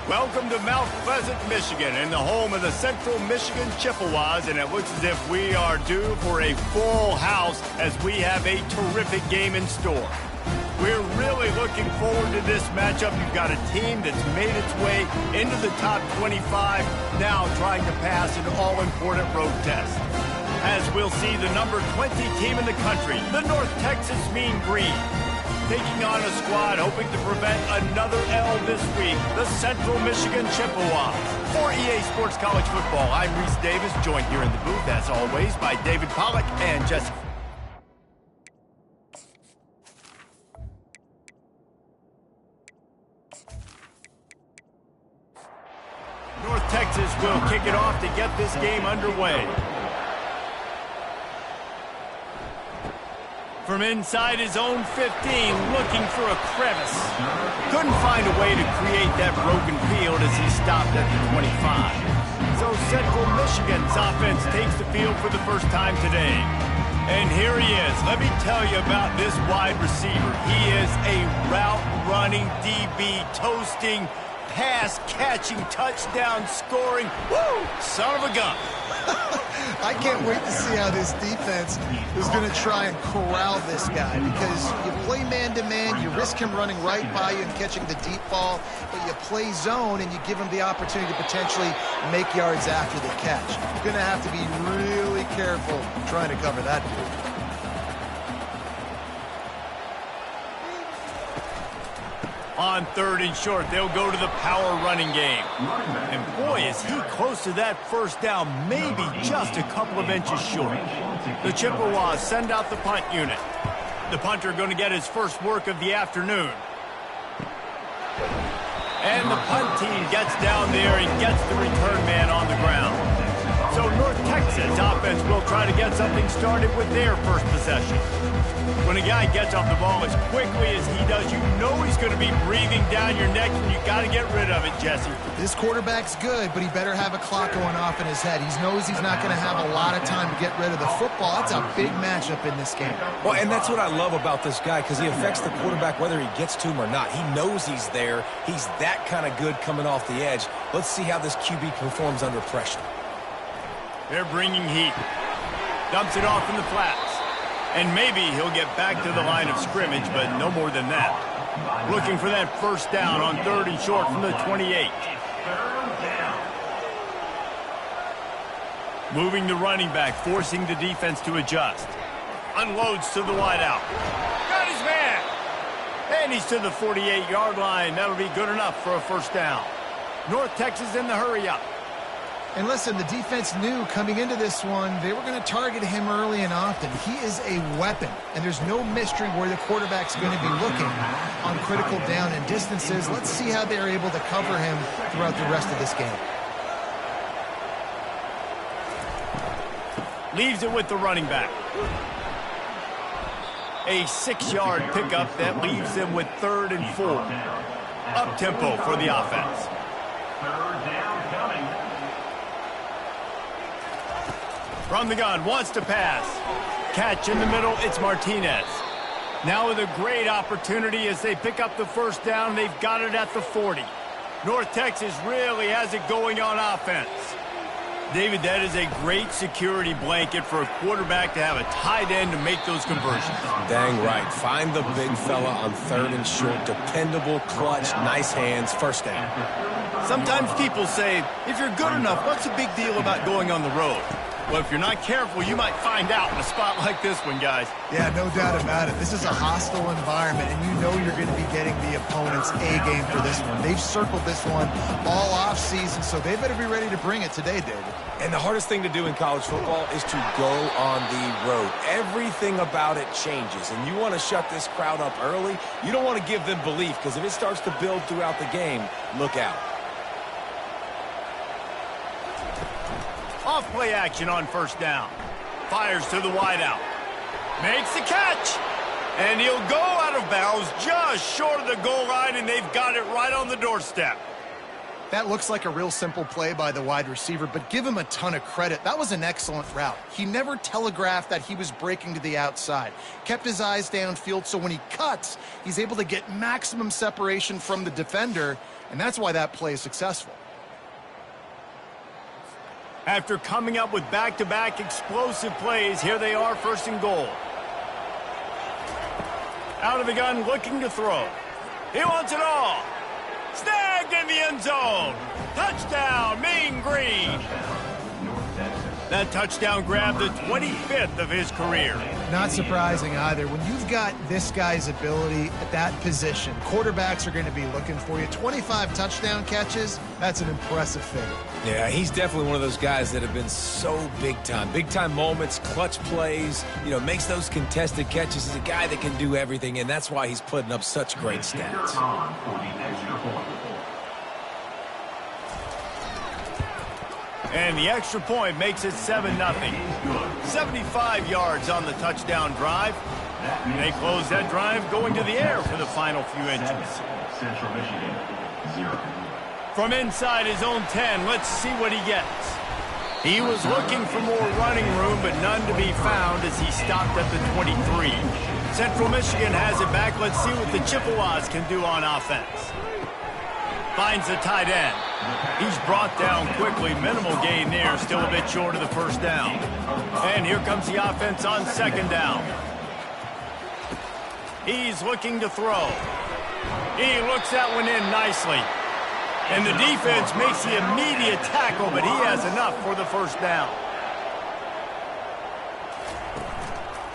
Welcome to Mount Pleasant, Michigan, and the home of the Central Michigan Chippewas, and it looks as if we are due for a full house as we have a terrific game in store. We're really looking forward to this matchup. You've got a team that's made its way into the top 25, now trying to pass an all-important road test. As we'll see the number 20 team in the country, the North Texas Mean Green, taking on a squad hoping to prevent another L this week, the Central Michigan Chippewas. For EA Sports College Football, I'm Reese Davis, joined here in the booth, as always, by David Pollack and Jesse. North Texas will kick it off to get this game underway. From inside his own 15, looking for a crevice. Couldn't find a way to create that broken field as he stopped at the 25. So Central Michigan's offense takes the field for the first time today. And here he is. Let me tell you about this wide receiver. He is a route-running DB, toasting, pass-catching, touchdown-scoring, woo, son of a gun. I can't wait to see how this defense is going to try and corral this guy, because you play man-to-man, you risk him running right by you and catching the deep ball, but you play zone and you give him the opportunity to potentially make yards after the catch. You're going to have to be really careful trying to cover that dude. On 3rd and short, they'll go to the power running game. And boy, is he close to that first down, maybe just a couple of inches short. The Chippewas send out the punt unit. The punter going to get his first work of the afternoon. And the punt team gets down there and gets the return man on the ground. So North Texas offense will try to get something started with their first possession. When a guy gets off the ball as quickly as he does, you know he's going to be breathing down your neck, and you got to get rid of it, Jesse. This quarterback's good, but he better have a clock going off in his head. He knows he's not going to have a lot of time to get rid of the football. That's a big matchup in this game. Well, and that's what I love about this guy, because he affects the quarterback whether he gets to him or not. He knows he's there. He's that kind of good coming off the edge. Let's see how this QB performs under pressure. They're bringing heat. Dumps it off in the flats. And maybe he'll get back to the line of scrimmage, but no more than that. Looking for that first down on 3rd and short from the 28. Moving the running back, forcing the defense to adjust. Unloads to the wideout. Got his man! And he's to the 48-yard line. That'll be good enough for a first down. North Texas in the hurry-up. And listen, the defense knew coming into this one, they were going to target him early and often. He is a weapon, and there's no mystery where the quarterback's going to be looking on critical down and distances. Let's see how they're able to cover him throughout the rest of this game. Leaves it with the running back. A 6-yard pickup that leaves them with 3rd and 4. Up-tempo for the offense. From the gun, wants to pass. Catch in the middle, it's Martinez. Now with a great opportunity as they pick up the first down, they've got it at the 40. North Texas really has it going on offense. David, that is a great security blanket for a quarterback to have a tight end to make those conversions. Dang right. Find the big fella on 3rd and short. Dependable, clutch, nice hands, first down. Sometimes people say, if you're good enough, what's the big deal about going on the road? Well, if you're not careful, you might find out in a spot like this one, guys. Yeah, no doubt about it. This is a hostile environment, and you know you're going to be getting the opponent's A-game for this one. They've circled this one all off-season, so they better be ready to bring it today, David. And the hardest thing to do in college football is to go on the road. Everything about it changes, and you want to shut this crowd up early. You don't want to give them belief, because if it starts to build throughout the game, look out. Off play action on first down. Fires to the wideout. Makes the catch. And he'll go out of bounds just short of the goal line, and they've got it right on the doorstep. That looks like a real simple play by the wide receiver, but give him a ton of credit. That was an excellent route. He never telegraphed that he was breaking to the outside. Kept his eyes downfield, so when he cuts, he's able to get maximum separation from the defender, and that's why that play is successful. After coming up with back-to-back explosive plays, here they are, first and goal. Out of the gun, looking to throw. He wants it all. Snagged in the end zone. Touchdown, Mean Green. That touchdown grabbed the 25th of his career. Not surprising either. When you've got this guy's ability at that position, quarterbacks are going to be looking for you. 25 touchdown catches, that's an impressive figure. Yeah, he's definitely one of those guys that have been so big time. Big time moments, clutch plays, makes those contested catches. He's a guy that can do everything, and that's why he's putting up such great stats. And the extra point makes it 7-0. 75 yards on the touchdown drive. They close that drive going to the air for the final few inches. From inside his own 10, let's see what he gets. He was looking for more running room, but none to be found as he stopped at the 23. Central Michigan has it back. Let's see what the Chippewas can do on offense. Finds the tight end. He's brought down quickly. Minimal gain there. Still a bit short of the first down. And here comes the offense on second down. He's looking to throw. He looks that one in nicely. And the defense makes the immediate tackle, but he has enough for the first down.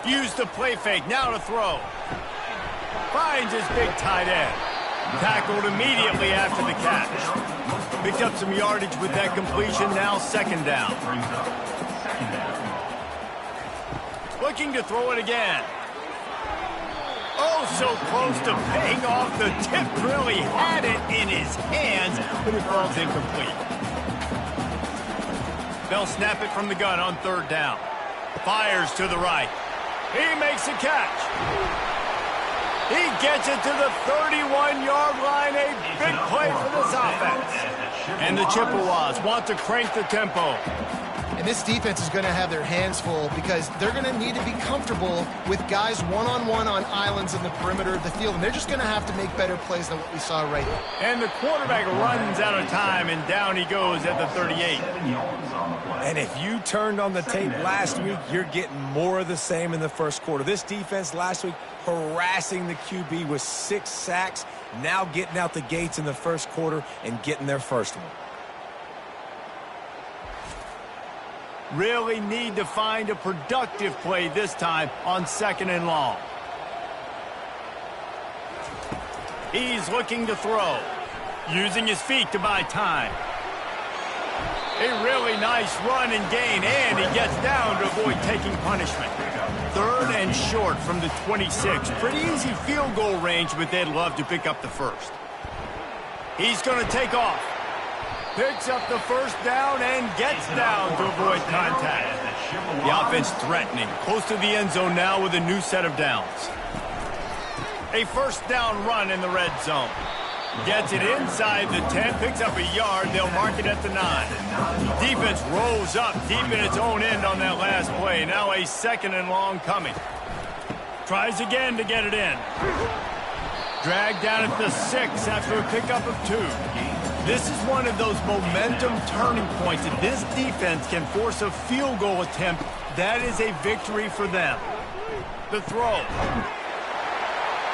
Use the play fake. Now to throw. Finds his big tight end. Tackled immediately after the catch. Picked up some yardage with that completion, now second down. Looking to throw it again. Oh, so close to paying off. The tip really had it in his hands, but it falls incomplete. They'll snap it from the gun on third down. Fires to the right. He makes a catch. He gets it to the 31-yard line. A big play for this offense. And the Chippewas want to crank the tempo. And this defense is going to have their hands full because they're going to need to be comfortable with guys one-on-one on islands in the perimeter of the field. And they're just going to have to make better plays than what we saw right now. And the quarterback runs out of time, and down he goes at the 38. And if you turned on the tape last week, you're getting more of the same in the first quarter. This defense last week harassing the QB with 6 sacks, now getting out the gates in the first quarter and getting their first one. Really need to find a productive play this time on second and long. He's looking to throw, using his feet to buy time. A really nice run and gain, and he gets down to avoid taking punishment. Third and short from the 26. Pretty easy field goal range, but they'd love to pick up the first. He's going to take off. Picks up the first down and gets down to avoid contact. The offense threatening. Close to the end zone now with a new set of downs. A first down run in the red zone. Gets it inside the 10, picks up a yard. They'll mark it at the 9. Defense rolls up deep in its own end on that last play. Now a second and long coming. Tries again to get it in. Dragged down at the 6 after a pickup of 2. This is one of those momentum turning points. If this defense can force a field goal attempt, that is a victory for them. The throw.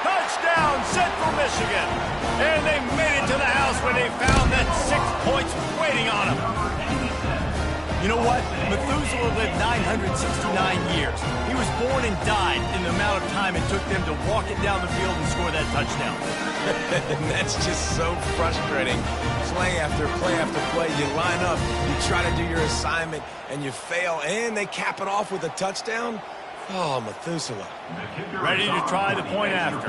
Touchdown, Central Michigan. And they made it to the house when they found that 6 points waiting on them. You know what? Methuselah lived 969 years. He was born and died in the amount of time it took them to walk it down the field and score that touchdown. And that's just so frustrating. Play after play after play. You line up, you try to do your assignment, and you fail, and they cap it off with a touchdown. Oh, Methuselah. Ready to try the point after.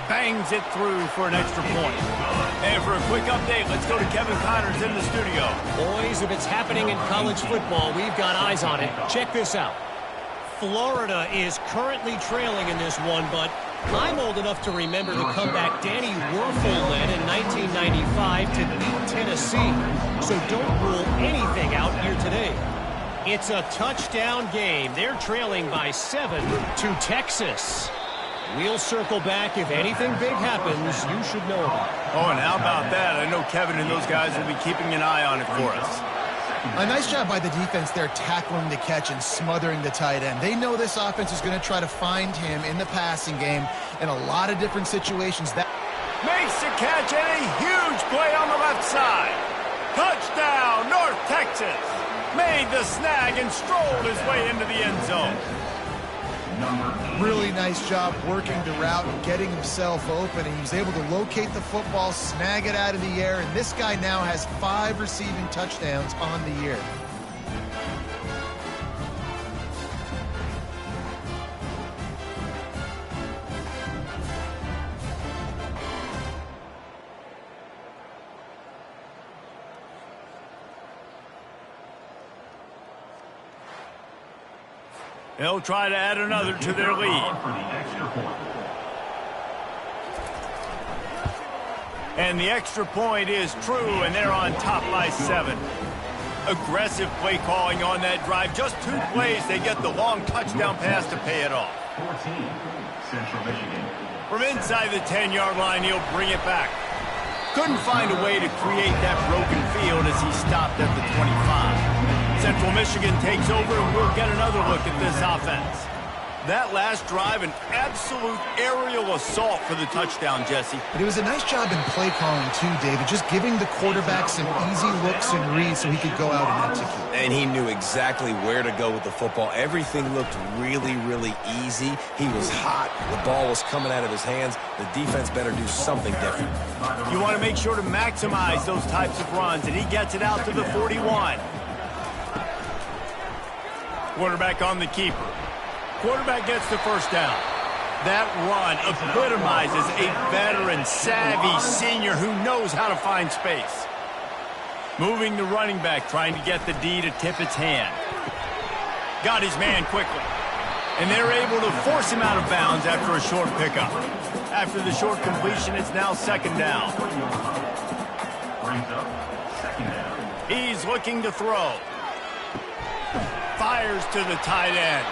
Bangs it through for an extra point. And for a quick update, let's go to Kevin Connors in the studio. Boys, if it's happening in college football, we've got eyes on it. Check this out. Florida is currently trailing in this one, but I'm old enough to remember the comeback Danny Werfel led in 1995 to beat Tennessee. So don't rule anything out here today. It's a touchdown game. They're trailing by 7 to Texas. We'll circle back. If anything big happens, you should know about it. Oh, and how about that? I know Kevin and those guys will be keeping an eye on it for us. A nice job by the defense there, tackling the catch and smothering the tight end. They know this offense is going to try to find him in the passing game in a lot of different situations. That makes the catch and a huge play on the left side. Touchdown, North Texas. Made the snag and strolled his way into the end zone. Really nice job working the route and getting himself open. And he was able to locate the football, snag it out of the air, and this guy now has 5 receiving touchdowns on the year. They'll try to add another to their lead. And the extra point is true, and they're on top by 7. Aggressive play calling on that drive. Just 2 plays, they get the long touchdown pass to pay it off. 14, Central Michigan. From inside the 10-yard line, he'll bring it back. Couldn't find a way to create that broken field as he stopped at the 25. Central Michigan takes over, and we'll get another look at this offense. That last drive, an absolute aerial assault for the touchdown, Jesse. But it was a nice job in play calling, too, David, just giving the quarterback some easy looks and reads so he could go out and execute. And he knew exactly where to go with the football. Everything looked really, really easy. He was hot. The ball was coming out of his hands. The defense better do something different. You want to make sure to maximize those types of runs, and he gets it out to the 41. Quarterback on the keeper. Quarterback gets the first down. That run epitomizes a veteran, savvy senior who knows how to find space. Moving the running back, trying to get the D to tip its hand. Got his man quickly. And they're able to force him out of bounds after a short pickup. After the short completion, it's now 2nd down. Brings up 2nd down. He's looking to throw. Fires to the tight end.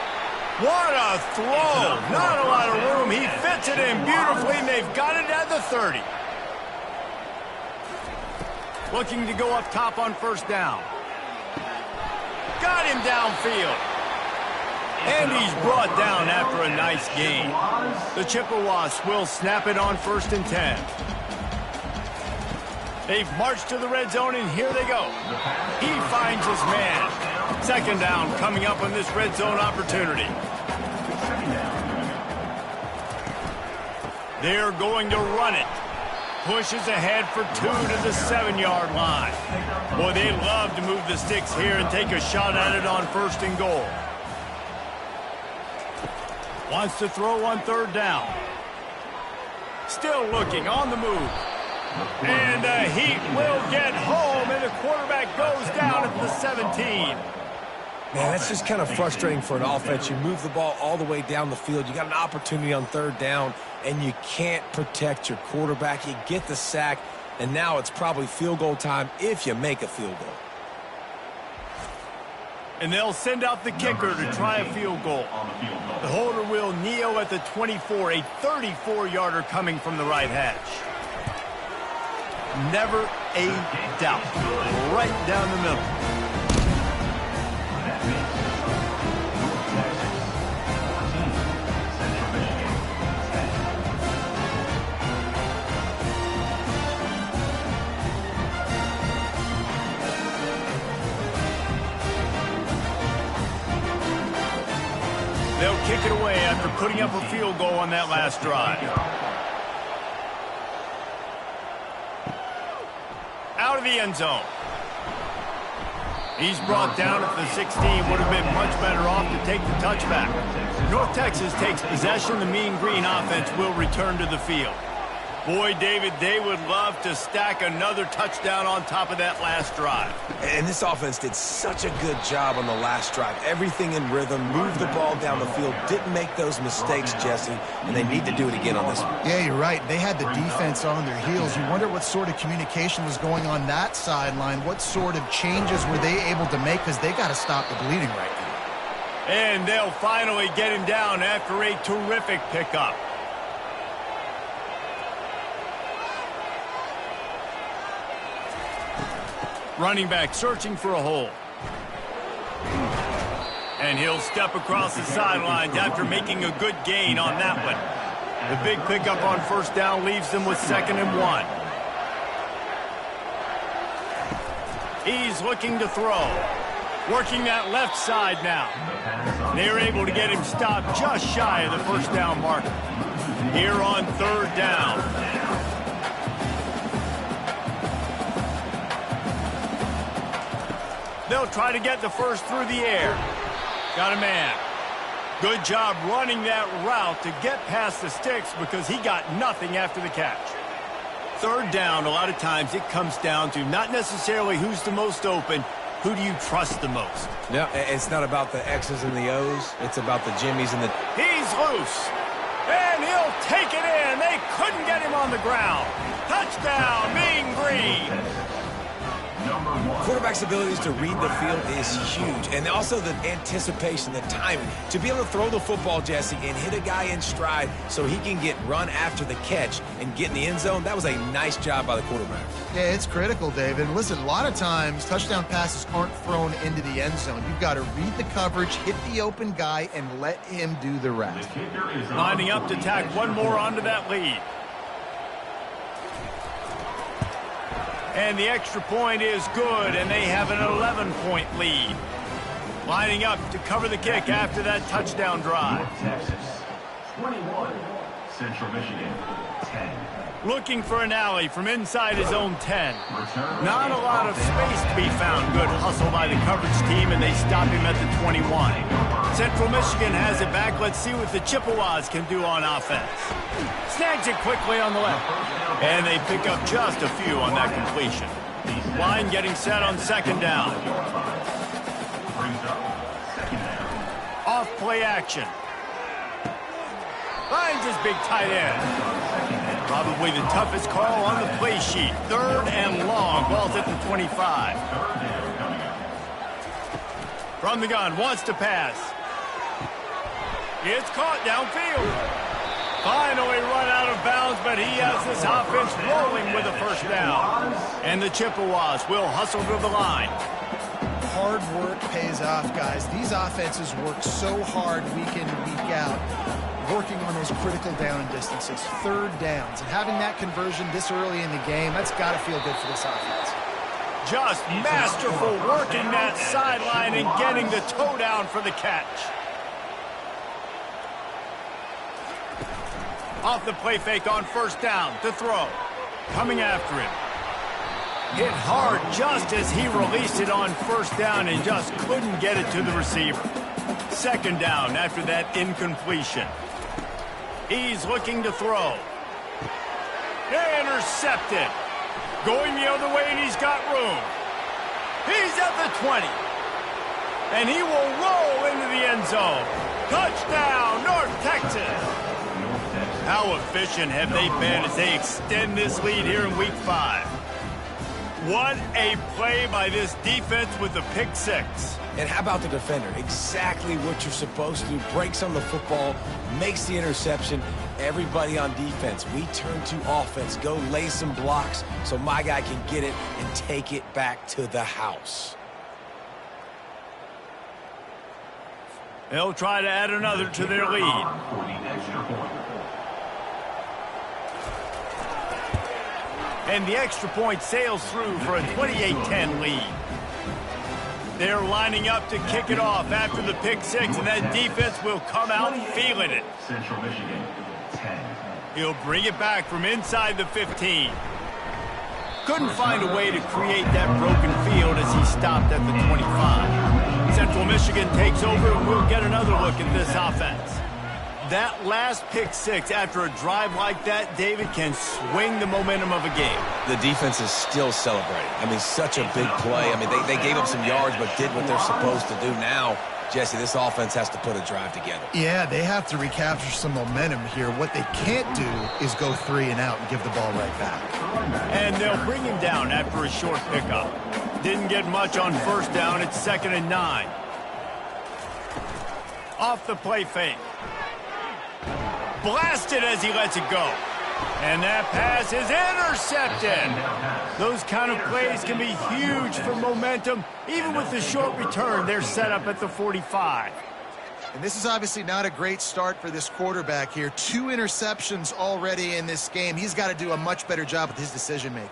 What a throw! Not a lot of room. He fits it in beautifully, and they've got it at the 30. Looking to go up top on 1st down. Got him downfield. And he's brought down after a nice gain. The Chippewas will snap it on 1st and 10. They've marched to the red zone, and here they go. He finds his man. 2nd down coming up on this red zone opportunity. They're going to run it. Pushes ahead for 2 to the 7-yard line. Boy, they love to move the sticks here and take a shot at it on 1st and goal. Wants to throw on 3rd down. Still looking on the move. And he will get home, and the quarterback goes down at the 17. Man, that's just kind of frustrating for an offense. You move the ball all the way down the field. You got an opportunity on 3rd down, and you can't protect your quarterback. You get the sack, and now it's probably field goal time if you make a field goal. And they'll send out the kicker to try a field goal. The holder will kneel at the 24, a 34-yarder coming from the right hash. Never a doubt. Right down the middle. They'll kick it away after putting up a field goal on that last drive. Out of the end zone. He's brought down at the 16. Would have been much better off to take the touchback. North Texas takes possession. The Mean Green offense will return to the field. Boy, David, they would love to stack another touchdown on top of that last drive. And this offense did such a good job on the last drive. Everything in rhythm, moved the ball down the field, didn't make those mistakes, Jesse, and they need to do it again on this one. Yeah, you're right. They had the defense on their heels. You wonder what sort of communication was going on that sideline. What sort of changes were they able to make, because they got to stop the bleeding right now. And they'll finally get him down after a terrific pickup. Running back searching for a hole. And he'll step across the sidelines after making a good gain on that one. The big pickup on first down leaves them with 2nd and 1. He's looking to throw. Working that left side now. They're able to get him stopped just shy of the first down marker. Here on 3rd down. They'll try to get the first through the air. Got a man. Good job running that route to get past the sticks because he got nothing after the catch. 3rd down, a lot of times it comes down to not necessarily who's the most open, who do you trust the most? No, it's not about the X's and the O's. It's about the Jimmies and the... He's loose. And he'll take it in. They couldn't get him on the ground. Touchdown, Mean Green. Quarterback's abilities to read the field is huge, and also the anticipation, the timing. To be able to throw the football, Jesse, and hit a guy in stride so he can get run after the catch and get in the end zone, that was a nice job by the quarterback. Yeah, it's critical, David. Listen, a lot of times touchdown passes aren't thrown into the end zone. You've got to read the coverage, hit the open guy, and let him do the rest. Lining up to tack one more onto that lead. And the extra point is good, and they have an 11-point lead. Lining up to cover the kick after that touchdown drive. North Texas, 21. Central Michigan, 10. Looking for an alley from inside his own 10. Not a lot of space to be found. Good hustle by the coverage team, and they stop him at the 21. Central Michigan has it back. Let's see what the Chippewas can do on offense. Snags it quickly on the left. And they pick up just a few on that completion. Line getting set on 2nd down. Off play action. Finds his big tight end. Probably the toughest call on the play sheet. 3rd and long. Ball's at the 25. From the gun, wants to pass. It's caught downfield. Finally run out of bounds, but he has this offense rolling with a first down. And the Chippewas will hustle to the line. Hard work pays off, guys. These offenses work so hard week in and week out, working on those critical down and distances, 3rd downs. And having that conversion this early in the game, that's got to feel good for this offense. Just masterful working that sideline and getting the toe down for the catch. Off the play fake on first down to throw. Coming after him. Hit hard just as he released it on first down and just couldn't get it to the receiver. 2nd down after that incompletion. He's looking to throw. Intercepted. Going the other way, and he's got room. He's at the 20. And he will roll into the end zone. Touchdown, North Texas. How efficient have they been as they extend this lead here in Week 5? What a play by this defense with the pick 6. And how about the defender? Exactly what you're supposed to do. Breaks on the football, makes the interception. Everybody on defense, we turn to offense. Go lay some blocks so my guy can get it and take it back to the house. They'll try to add another to their lead. And the extra point sails through for a 28-10 lead. They're lining up to kick it off after the pick 6, and that defense will come out feeling it. Central Michigan, 10. He'll bring it back from inside the 15. Couldn't find a way to create that broken field as he stopped at the 25. Central Michigan takes over, and we'll get another look at this offense. That last pick six after a drive like that, David, can swing the momentum of a game. The defense is still celebrating. I mean, such a big play. I mean, they gave up some yards but did what they're supposed to do now. Jesse, this offense has to put a drive together. Yeah, they have to recapture some momentum here. What they can't do is go 3 and out and give the ball right back. And they'll bring him down after a short pickup. Didn't get much on first down. It's 2nd and 9. Off the play fake. Blasted as he lets it go. And that pass is intercepted. Those kind of plays can be huge for momentum. Even with the short return, they're set up at the 45. And this is obviously not a great start for this quarterback here. 2 interceptions already in this game. He's got to do a much better job with his decision-making.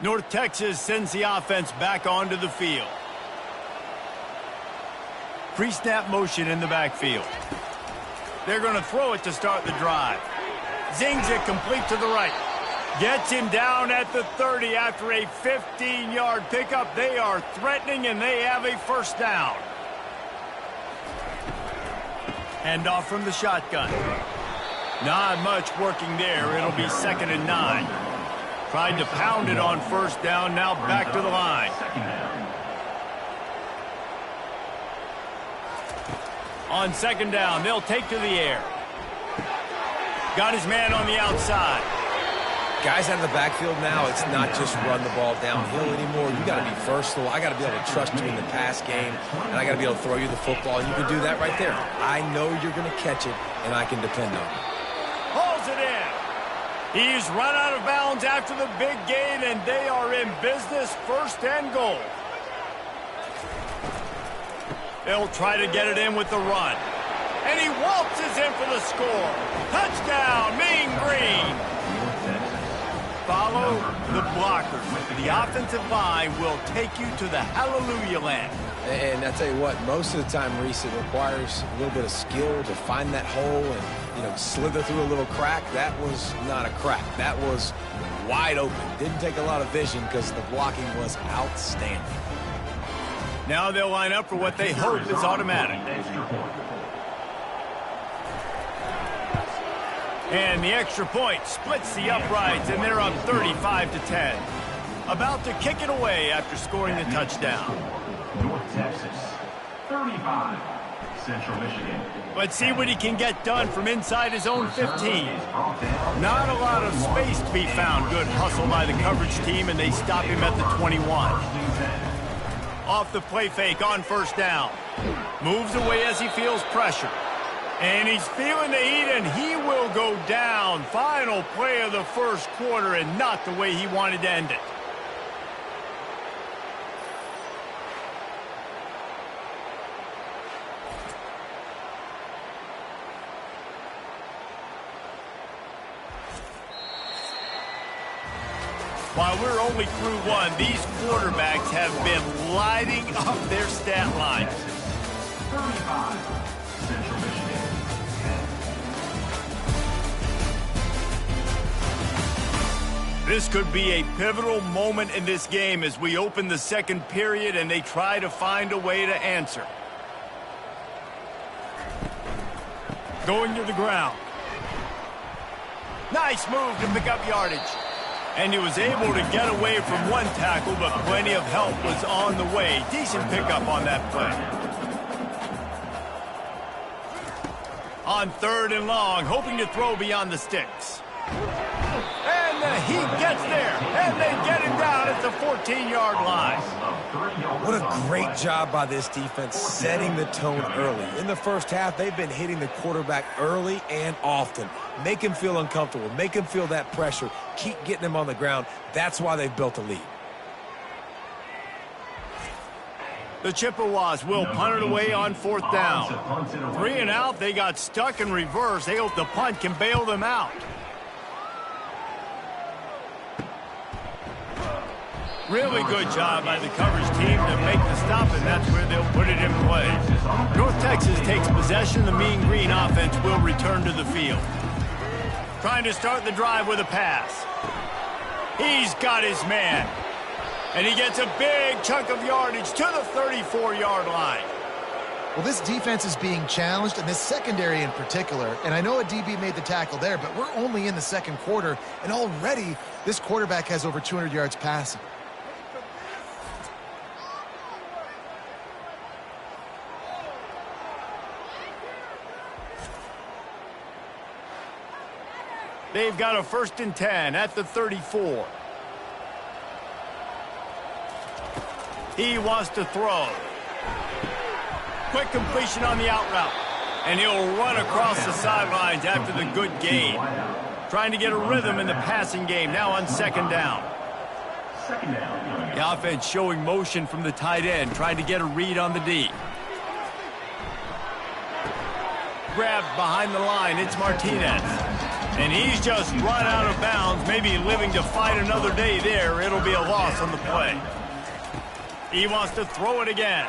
North Texas sends the offense back onto the field. Pre-snap motion in the backfield. They're going to throw it to start the drive. Zings it complete to the right. Gets him down at the 30 after a 15-yard pickup. They are threatening, and they have a first down. Handoff from the shotgun. Not much working there. It'll be 2nd and 9. Tried to pound it on first down, now back to the line. On 2nd down, they'll take to the air. Got his man on the outside. Guys out of the backfield now, it's not just run the ball downhill anymore. You got to be versatile. I got to be able to trust you in the pass game, and I got to be able to throw you the football, and you can do that right there. I know you're going to catch it, and I can depend on it. Hauls it in. He's run out of bounds after the big gain, and they are in business, 1st and goal. They'll try to get it in with the run. And he waltzes in for the score. Touchdown, Mean Green. Follow the blockers. The offensive line will take you to the hallelujah land. And I tell you what, most of the time, Reese, it requires a little bit of skill to find that hole and, slither through a little crack. That was not a crack. That was wide open. Didn't take a lot of vision because the blocking was outstanding. Now they'll line up for what they hope is automatic. And the extra point splits the uprights, and they're up 35-10. About to kick it away after scoring the touchdown. North Texas, 35. Central Michigan. Let's see what he can get done from inside his own 15. Not a lot of space to be found. Good hustle by the coverage team, and they stop him at the 21. Off the play fake on first down. Moves away as he feels pressure. And he's feeling the heat, and he will go down. Final play of the first quarter, and not the way he wanted to end it. While we're only through one, these quarterbacks have been lighting up their stat line. 35. Central Michigan. This could be a pivotal moment in this game as we open the second period and they try to find a way to answer. Going to the ground. Nice move to pick up yardage. And he was able to get away from one tackle, but plenty of help was on the way. Decent pickup on that play. On 3rd and long, hoping to throw beyond the sticks. And the heat gets there, and they get him down at the 14-yard line. What a great job by this defense setting the tone early. In the first half, they've been hitting the quarterback early and often. Make him feel uncomfortable. Make him feel that pressure. Keep getting him on the ground. That's why they've built a lead. The Chippewas will punt it away on 4th down. 3 and out, they got stuck in reverse. They hope the punt can bail them out. Really good job by the coverage team to make the stop, and that's where they'll put it in play. North Texas takes possession. The Mean Green offense will return to the field. Trying to start the drive with a pass. He's got his man. And he gets a big chunk of yardage to the 34-yard line. Well, this defense is being challenged, and this secondary in particular. And I know a DB made the tackle there, but we're only in the second quarter, and already this quarterback has over 200 yards passing. They've got a 1st and 10 at the 34. He wants to throw. Quick completion on the out route. And he'll run across the sidelines after the good gain. Trying to get a rhythm in the passing game now on 2nd down. The offense showing motion from the tight end, trying to get a read on the D. Grabbed behind the line, it's Martinez. And he's just run out of bounds, maybe living to fight another day there. It'll be a loss on the play. He wants to throw it again.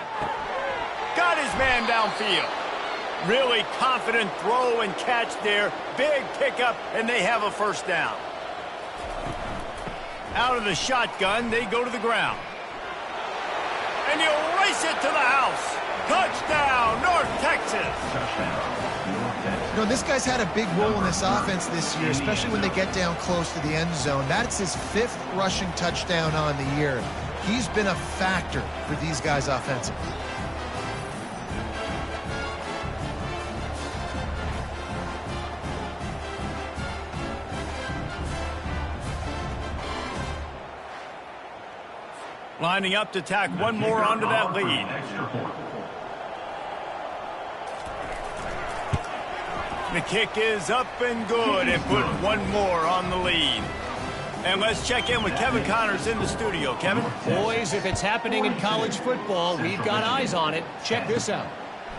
Got his man downfield. Really confident throw and catch there. Big pickup, and they have a 1st down. Out of the shotgun, they go to the ground. And he'll race it to the house. Touchdown, North Texas. You know, this guy's had a big role in this offense this year, especially when they get down close to the end zone. That's his 5th rushing touchdown on the year. He's been a factor for these guys offensively. Lining up to tack one more onto that lead. The kick is up and good and put one more on the lead. And let's check in with Kevin Connors in the studio. Kevin? Boys, if it's happening in college football, we've got eyes on it. Check this out.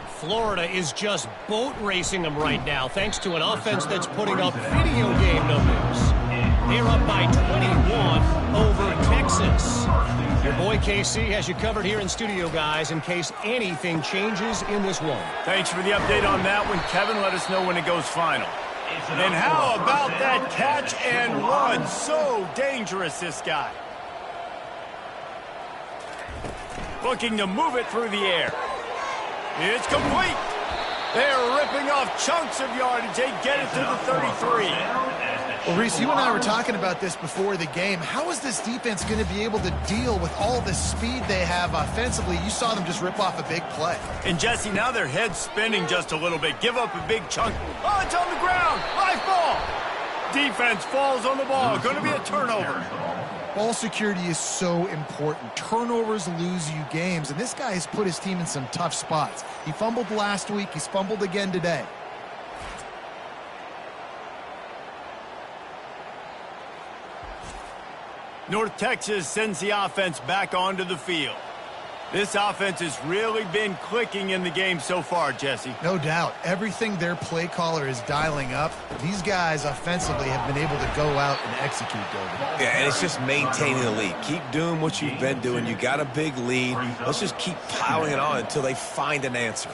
Florida is just boat racing them right now, thanks to an offense that's putting up video game numbers. They're up by 21 over Texas. Your boy KC has you covered here in studio, guys, in case anything changes in this one. Thanks for the update on that one, Kevin. Let us know when it goes final. And how about that catch and run? So dangerous, this guy. Looking to move it through the air. It's complete. They're ripping off chunks of yardage. They get it to the 33. Well, Reese, you and I were talking about this before the game. How is this defense going to be able to deal with all the speed they have offensively? You saw them just rip off a big play. And, Jesse, now their head's spinning just a little bit. Give up a big chunk. Oh, it's on the ground. Live ball. Defense falls on the ball. Going to be a turnover. Ball security is so important. Turnovers lose you games, and this guy has put his team in some tough spots. He fumbled last week. He's fumbled again today. North Texas sends the offense back onto the field. This offense has really been clicking in the game so far, Jesse. No doubt. Everything their play caller is dialing up, these guys offensively have been able to go out and execute, David. Yeah, and it's just maintaining the lead. Keep doing what you've been doing. You got a big lead. Let's just keep piling it on until they find an answer.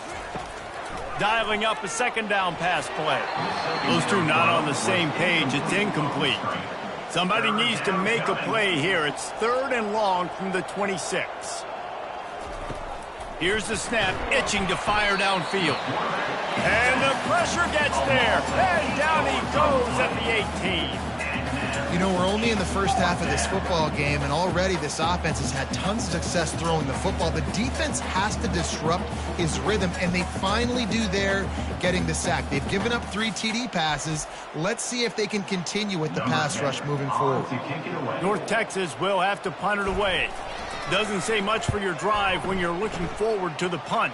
Dialing up a 2nd down pass play. Those two not on the same page. It's incomplete. Somebody needs to make a play here. It's 3rd and long from the 26. Here's the snap, itching to fire downfield. And the pressure gets there. And down he goes at the 18. You know, we're only in the first half of this football game, and already this offense has had tons of success throwing the football. The defense has to disrupt his rhythm, and they finally do there, getting the sack. They've given up 3 TD passes. Let's see if they can continue with the pass rush moving forward. North Texas will have to punt it away. Doesn't say much for your drive when you're looking forward to the punt.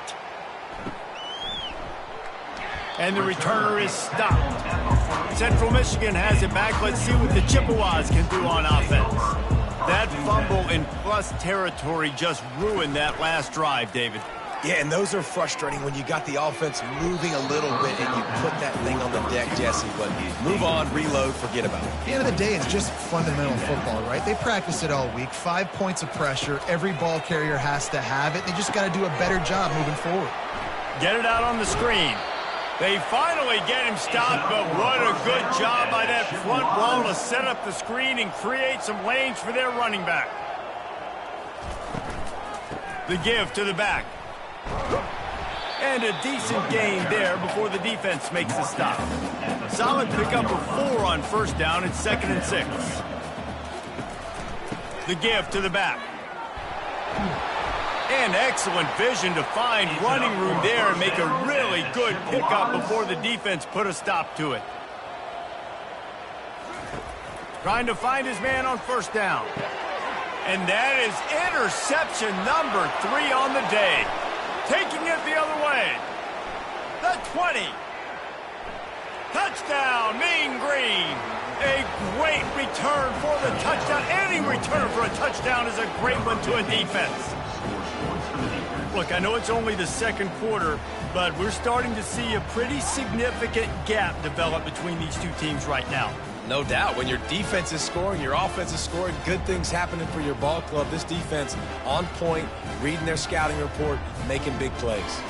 And the returner is stopped. Central Michigan has it back. Let's see what the Chippewas can do on offense. That fumble in plus territory just ruined that last drive, David. Yeah, and those are frustrating when you got the offense moving a little bit and you put that thing on the deck, Jesse. But move on, reload, forget about it. At the end of the day, it's just fundamental football, right? They practice it all week. 5 points of pressure. Every ball carrier has to have it. They just got to do a better job moving forward. Get it out on the screen. They finally get him stopped, but what a good job by that front wall to set up the screen and create some lanes for their running back. The give to the back. And a decent gain there before the defense makes the stop. Solid pickup of 4 on first down and 2nd and 6. The give to the back. And excellent vision to find running room there and make a really good pickup before the defense put a stop to it. Trying to find his man on first down. And that is interception number 3 on the day. Taking it the other way. The 20. Touchdown, Mean Green. A great return for the touchdown. Any return for a touchdown is a great one to a defense. Look, I know it's only the second quarter, but we're starting to see a pretty significant gap develop between these two teams right now. No doubt. When your defense is scoring, your offense is scoring, good things happening for your ball club. This defense on point, reading their scouting report, making big plays.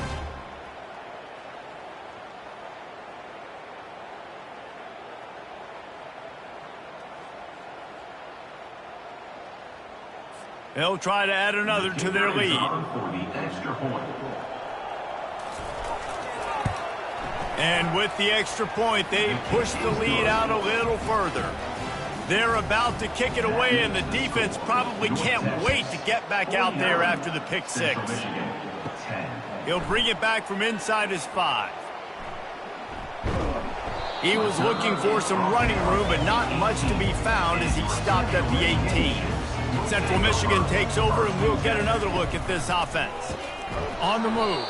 They'll try to add another to their lead. And with the extra point, they push the lead out a little further. They're about to kick it away, and the defense probably can't wait to get back out there after the pick 6. He'll bring it back from inside his 5. He was looking for some running room, but not much to be found as he stopped at the 18. Central Michigan takes over, and we'll get another look at this offense. On the move.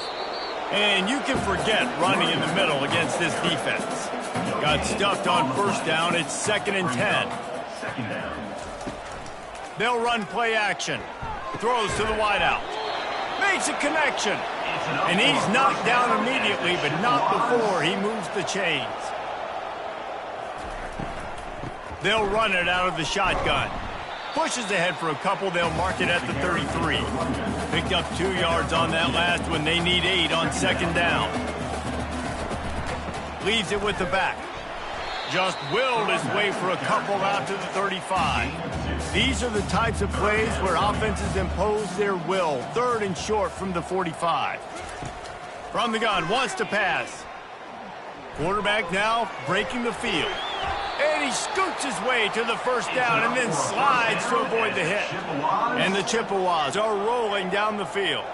And you can forget running in the middle against this defense. Got stuffed on first down. It's 2nd and 10. They'll run play action. Throws to the wideout. Makes a connection. And he's knocked down immediately, but not before he moves the chains. They'll run it out of the shotgun. Pushes ahead for a couple. They'll mark it at the 33. Picked up 2 yards on that last one. They need 8 on 2nd down. Leaves it with the back. Just willed his way for a couple out to the 35. These are the types of plays where offenses impose their will. 3rd and short from the 45. From the gun, wants to pass. Quarterback now breaking the field. And he scoots his way to the first down and then slides to avoid the hit. And the Chippewas are rolling down the field.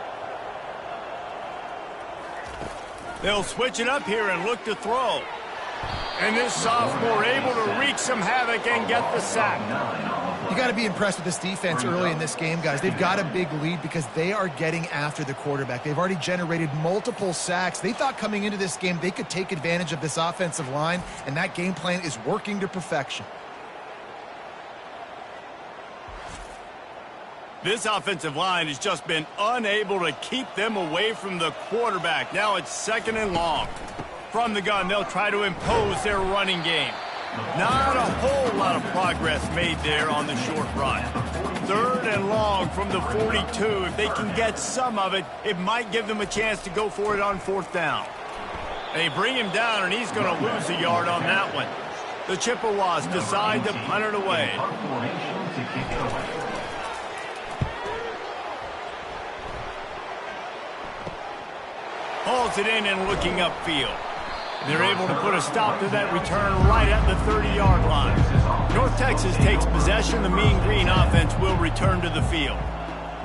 They'll switch it up here and look to throw. And this sophomore able to wreak some havoc and get the sack. You got to be impressed with this defense early in this game, guys. They've got a big lead because they are getting after the quarterback. They've already generated multiple sacks. They thought coming into this game they could take advantage of this offensive line, and that game plan is working to perfection. This offensive line has just been unable to keep them away from the quarterback. Now it's 2nd and long. From the gun, they'll try to impose their running game. Not a whole lot of progress made there on the short run. 3rd and long from the 42. If they can get some of it, it might give them a chance to go for it on 4th down. They bring him down, and he's going to lose a yard on that one. The Chippewas decide to punt it away. Hauls it in and looking upfield. They're able to put a stop to that return right at the 30-yard line. North Texas takes possession. The Mean Green offense will return to the field.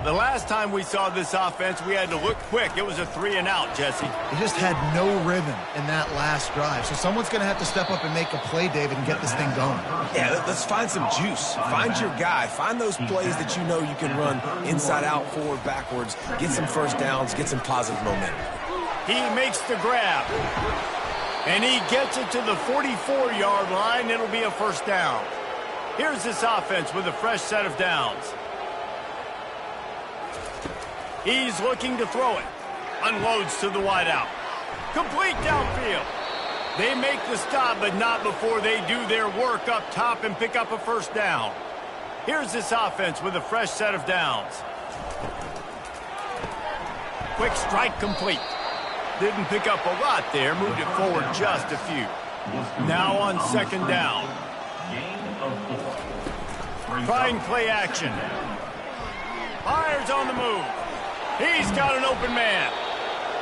The last time we saw this offense, we had to look quick. It was a 3-and-out, Jesse. They just had no rhythm in that last drive. So someone's going to have to step up and make a play, David, and get this thing going. Yeah, let's find some juice. Find your guy. Find those plays that you know you can run inside out, forward, backwards. Get some first downs. Get some positive momentum. He makes the grab. And he gets it to the 44-yard line. It'll be a first down. Here's this offense with a fresh set of downs. He's looking to throw it. Unloads to the wideout. Complete downfield. They make the stop, but not before they do their work up top and pick up a first down. Here's this offense with a fresh set of downs. Quick strike complete. Didn't pick up a lot there, moved it forward just a few. Now on second down. Trying play action. Fires on the move. He's got an open man.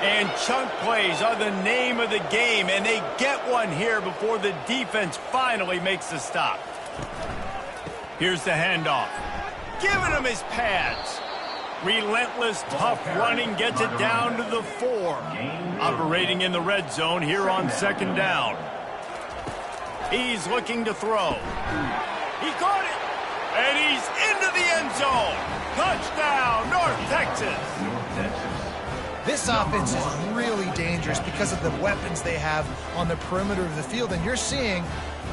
And chunk plays are the name of the game, and they get one here before the defense finally makes the stop. Here's the handoff. Giving him his pads. Relentless, tough running gets it down to the 4. Operating in the red zone here on second down. He's looking to throw. He caught it. And he's into the end zone. Touchdown, North Texas. This offense is really dangerous because of the weapons they have on the perimeter of the field. And you're seeing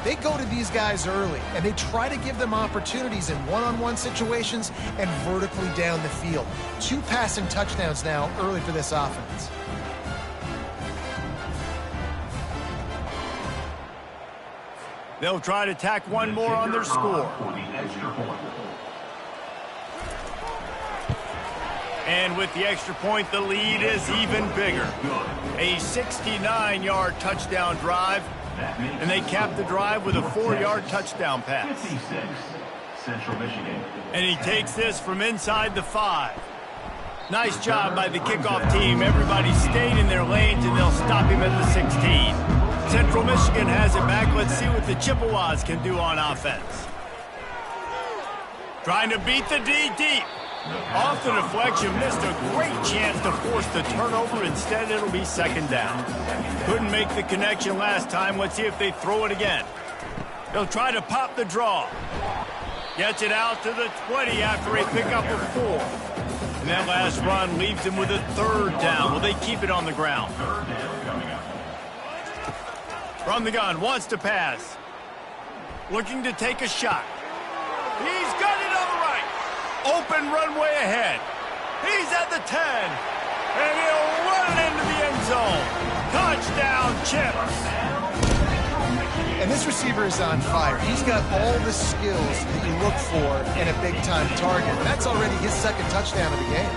they go to these guys early, and they try to give them opportunities in one-on-one situations and vertically down the field. 2 passing touchdowns now early for this offense. They'll try to tack one more on their score. And with the extra point, the lead is even bigger. A 69-yard touchdown drive, and they cap the drive with a 4-yard touchdown pass. Central Michigan. And he takes this from inside the 5. Nice job by the kickoff team. Everybody stayed in their lanes, and they'll stop him at the 16. Central Michigan has it back. Let's see what the Chippewas can do on offense. Trying to beat the D deep. Off the deflection, missed a great chance to force the turnover. Instead, it'll be second down. Couldn't make the connection last time. Let's see if they throw it again. They'll try to pop the draw. Gets it out to the 20 after a pickup of 4. And that last run leaves him with a 3rd down. Will they keep it on the ground? From the gun, wants to pass. Looking to take a shot. He's got it on the right. Open runway ahead. He's at the 10. And he'll run it into the end zone. Touchdown, Chips. And this receiver is on fire. He's got all the skills that you look for in a big-time target. And that's already his 2nd touchdown of the game.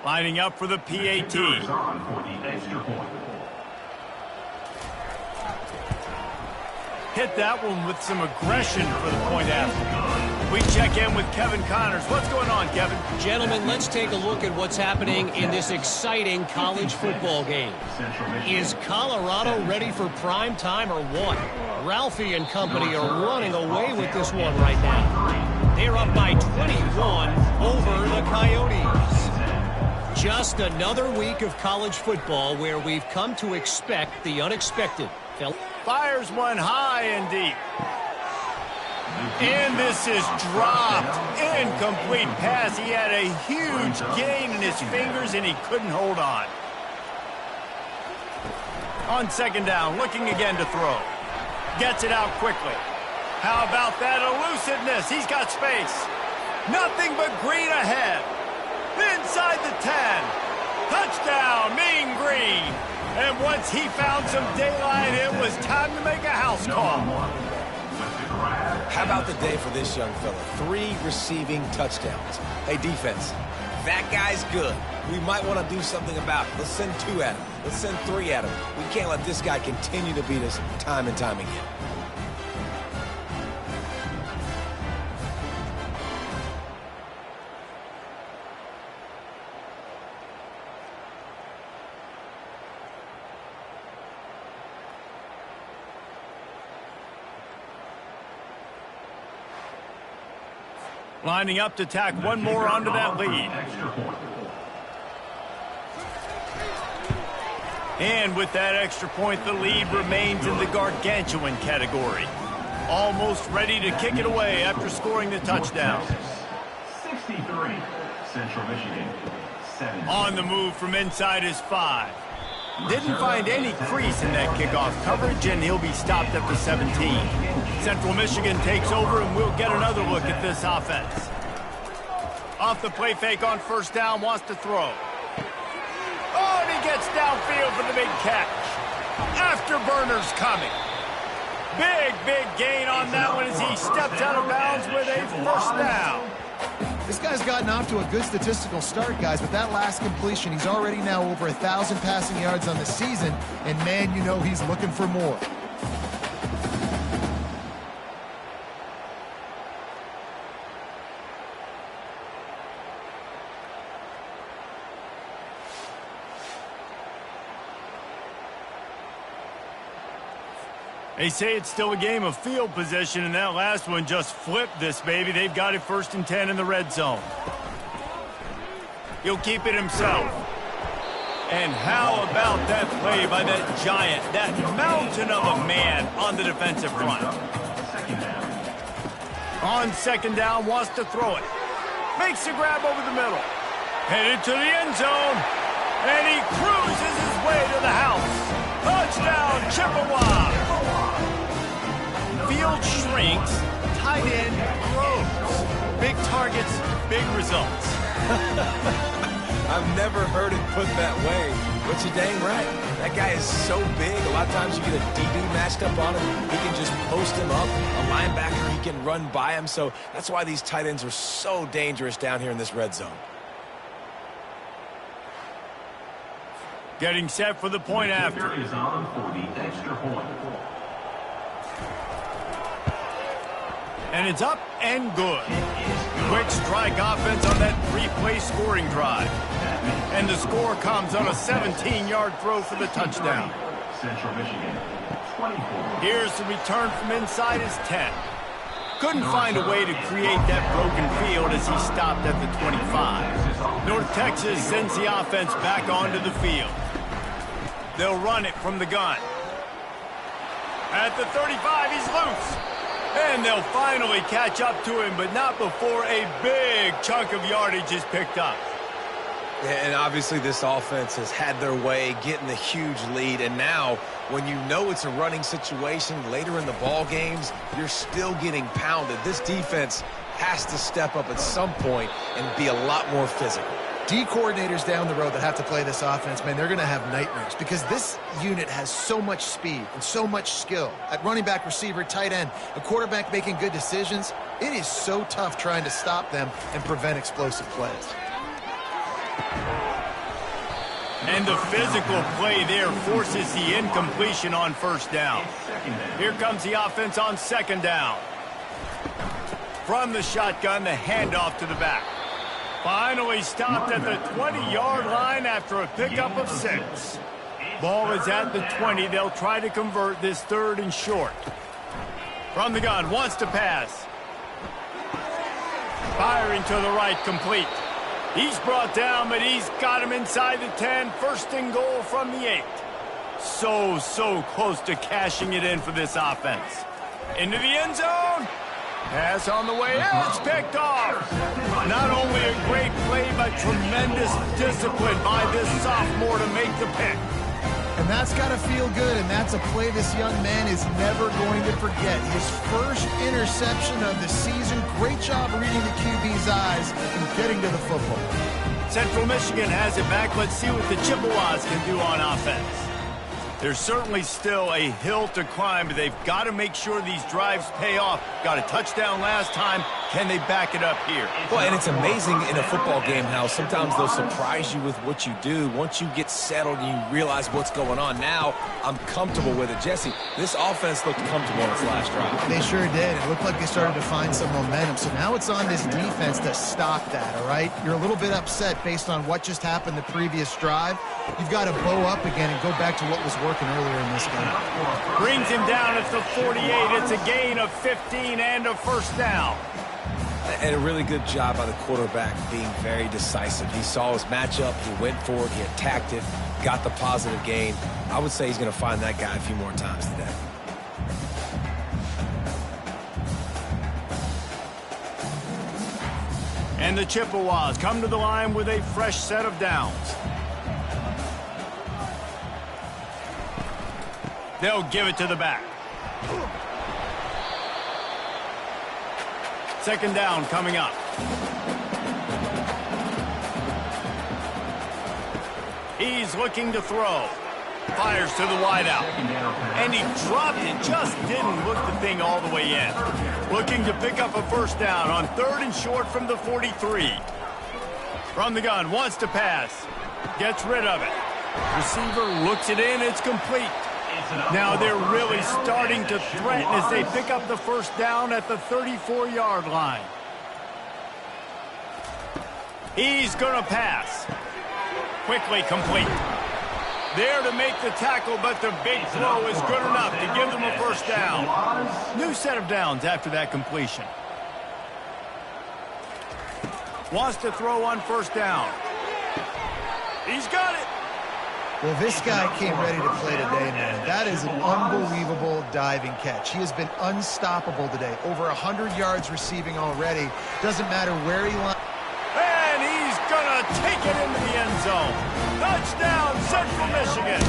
Lining up for the PAT. Hit that one with some aggression for the point after. We check in with Kevin Connors. What's going on, Kevin? Gentlemen, let's take a look at what's happening in this exciting college football game. Is Colorado ready for prime time or what? Ralphie and company are running away with this one right now. They're up by 21 over the Coyotes. Just another week of college football where we've come to expect the unexpected. Fires one high and deep. And this is dropped. Incomplete pass. He had a huge gain in his fingers, and he couldn't hold on. On second down, looking again to throw. Gets it out quickly. How about that elusiveness? He's got space. Nothing but green ahead. Inside the 10. Touchdown, Mean Green. And once he found some daylight, it was time to make a house call. How about the day for this young fella? 3 receiving touchdowns. Hey, defense, that guy's good. We might want to do something about it. Let's send 2 at him. Let's send 3 at him. We can't let this guy continue to beat us time and time again. Lining up to tack one more onto that lead. And with that extra point, the lead remains in the gargantuan category. Almost ready to kick it away after scoring the touchdown. 63, Central Michigan. 7. On the move from inside his 5. Didn't find any crease in that kickoff coverage, and he'll be stopped at the 17. Central Michigan takes over, and we'll get another look at this offense. Off the play fake on first down, wants to throw. gets downfield for the big catch. Afterburners coming. Big gain on that one as he steps out of bounds with a first down. This guy's gotten off to a good statistical start, guys, but that last completion, he's already now over 1,000 passing yards on the season, and man, you know he's looking for more. They say it's still a game of field position, and that last one just flipped this baby. They've got it 1st and 10 in the red zone. He'll keep it himself. And how about that play by that giant, that mountain of a man on the defensive front? On second down, wants to throw it. Makes a grab over the middle. Headed to the end zone. And he cruises his way to the house. Touchdown, Chippewa. Field shrinks, tight end grows. Big targets, big results. I've never heard it put that way, but you're dang right. That guy is so big, a lot of times you get a DB matched up on him. He can just post him up. A linebacker, he can run by him. So that's why these tight ends are so dangerous down here in this red zone. Getting set for the point after. Is on for the extra point. And it's up and good. Quick strike offense on that 3-play scoring drive. And the score comes on a 17-yard throw for the touchdown. Central Michigan, 24. Here's the return from inside his 10. Couldn't find a way to create that broken field as he stopped at the 25. North Texas sends the offense back onto the field. They'll run it from the gun. At the 35, he's loose. And they'll finally catch up to him, but not before a big chunk of yardage is picked up. Yeah, and obviously this offense has had their way, getting the huge lead. And now, when you know it's a running situation later in the ball games, you're still getting pounded. This defense has to step up at some point and be a lot more physical. D coordinators down the road that have to play this offense, man, they're going to have nightmares because this unit has so much speed and so much skill. At running back, receiver, tight end, a quarterback making good decisions, it is so tough trying to stop them and prevent explosive plays. And the physical play there forces the incompletion on first down. Here comes the offense on second down. From the shotgun, the handoff to the back. Finally stopped at the 20-yard line after a pickup of 6. Ball is at the 20. They'll try to convert this 3rd and short. From the gun, wants to pass. Firing to the right, complete. He's brought down, but he's got him inside the 10. 1st and goal from the 8. So close to cashing it in for this offense. Into the end zone. Pass on the way out. It's picked off. Not only a great play, but tremendous discipline by this sophomore to make the pick. And that's got to feel good, and that's a play this young man is never going to forget. His first interception of the season. Great job reading the QB's eyes and getting to the football. Central Michigan has it back. Let's see what the Chippewas can do on offense. There's certainly still a hill to climb, but they've got to make sure these drives pay off. Got a touchdown last time. Can they back it up here? Well, and it's amazing in a football game how sometimes they'll surprise you with what you do. Once you get settled and you realize what's going on, now I'm comfortable with it. Jesse, this offense looked comfortable in its last drive. They sure did. It looked like they started to find some momentum. So now it's on this defense to stop that, all right? You're a little bit upset based on what just happened the previous drive. You've got to bow up again and go back to what was working earlier in this game. Brings him down at the 48. It's a gain of 15 and a first down. And a really good job by the quarterback being very decisive. He saw his matchup, he went for it, he attacked it, got the positive gain. I would say he's going to find that guy a few more times today. And the Chippewas come to the line with a fresh set of downs. They'll give it to the back. Second down coming up. He He's looking to throw. Fires to the wideout. And he dropped it. Just didn't look the thing all the way in. Looking to pick up a first down on 3rd and short from the 43. From the gun, wants to pass. Gets rid of it. Receiver looks it in. It's complete. Now they're really starting to threaten as they pick up the first down at the 34-yard line. He's going to pass. Quickly complete. There to make the tackle, but the big throw is good enough to give them a first down. New set of downs after that completion. Wants to throw on first down. He's got it. Well, this guy came ready to play today, man. That is an unbelievable diving catch. He has been unstoppable today. Over 100 yards receiving already. Doesn't matter where he lands. And he's going to take it into the end zone. Touchdown, Central Michigan.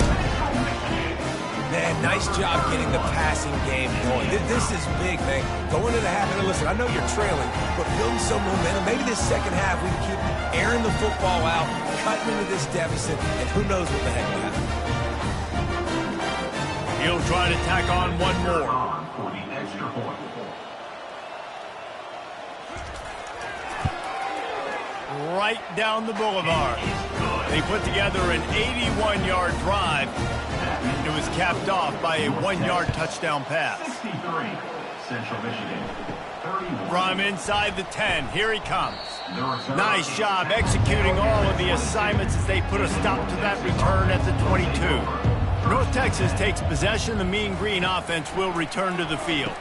Man, nice job getting the passing game going. This is big, man. Going into the half, and listen, I know you're trailing, but building some momentum. Maybe this second half we can keep airing the football out, cutting into this deficit, and who knows what the heck will happen. He'll try to tack on one more. For the extra point. Right down the boulevard. They put together an 81-yard drive. It was capped off by a 1-yard touchdown pass. 63, Central Michigan. 31. From inside the 10, here he comes. Nice job executing all of the assignments as they put a stop to that return at the 22. North Texas takes possession. The Mean Green offense will return to the field.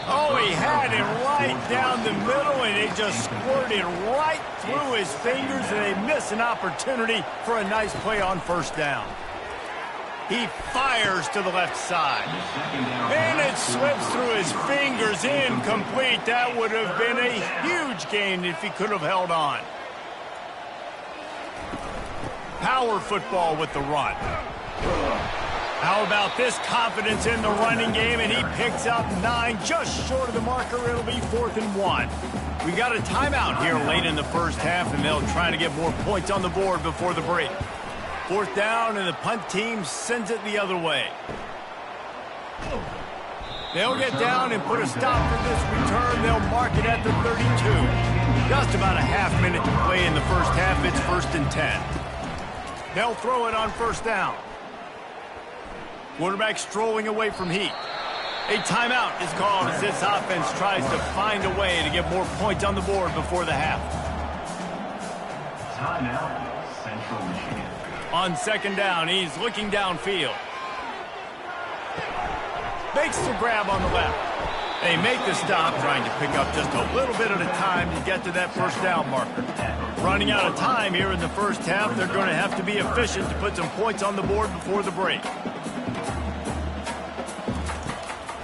Oh, he had it right down the middle, and it just squirted right through his fingers, and they miss an opportunity for a nice play on first down. He fires to the left side. And it slips through his fingers, incomplete. That would have been a huge gain if he could have held on. Power football with the run. How about this confidence in the running game, and he picks up 9, just short of the marker. It'll be 4th and 1. We got a timeout here late in the first half, and they'll try to get more points on the board before the break. 4th down, and the punt team sends it the other way. They'll get down and put a stop for this return. They'll mark it at the 32. Just about a half minute to play in the first half. It's 1st and 10. They'll throw it on first down. Quarterback strolling away from heat. A timeout is called as this offense tries to find a way to get more points on the board before the half. Timeout, Central Michigan. On 2nd down, he's looking downfield. Makes the grab on the left. They make the stop, trying to pick up just a little bit at a time to get to that first down marker. Running out of time here in the first half, they're going to have to be efficient to put some points on the board before the break.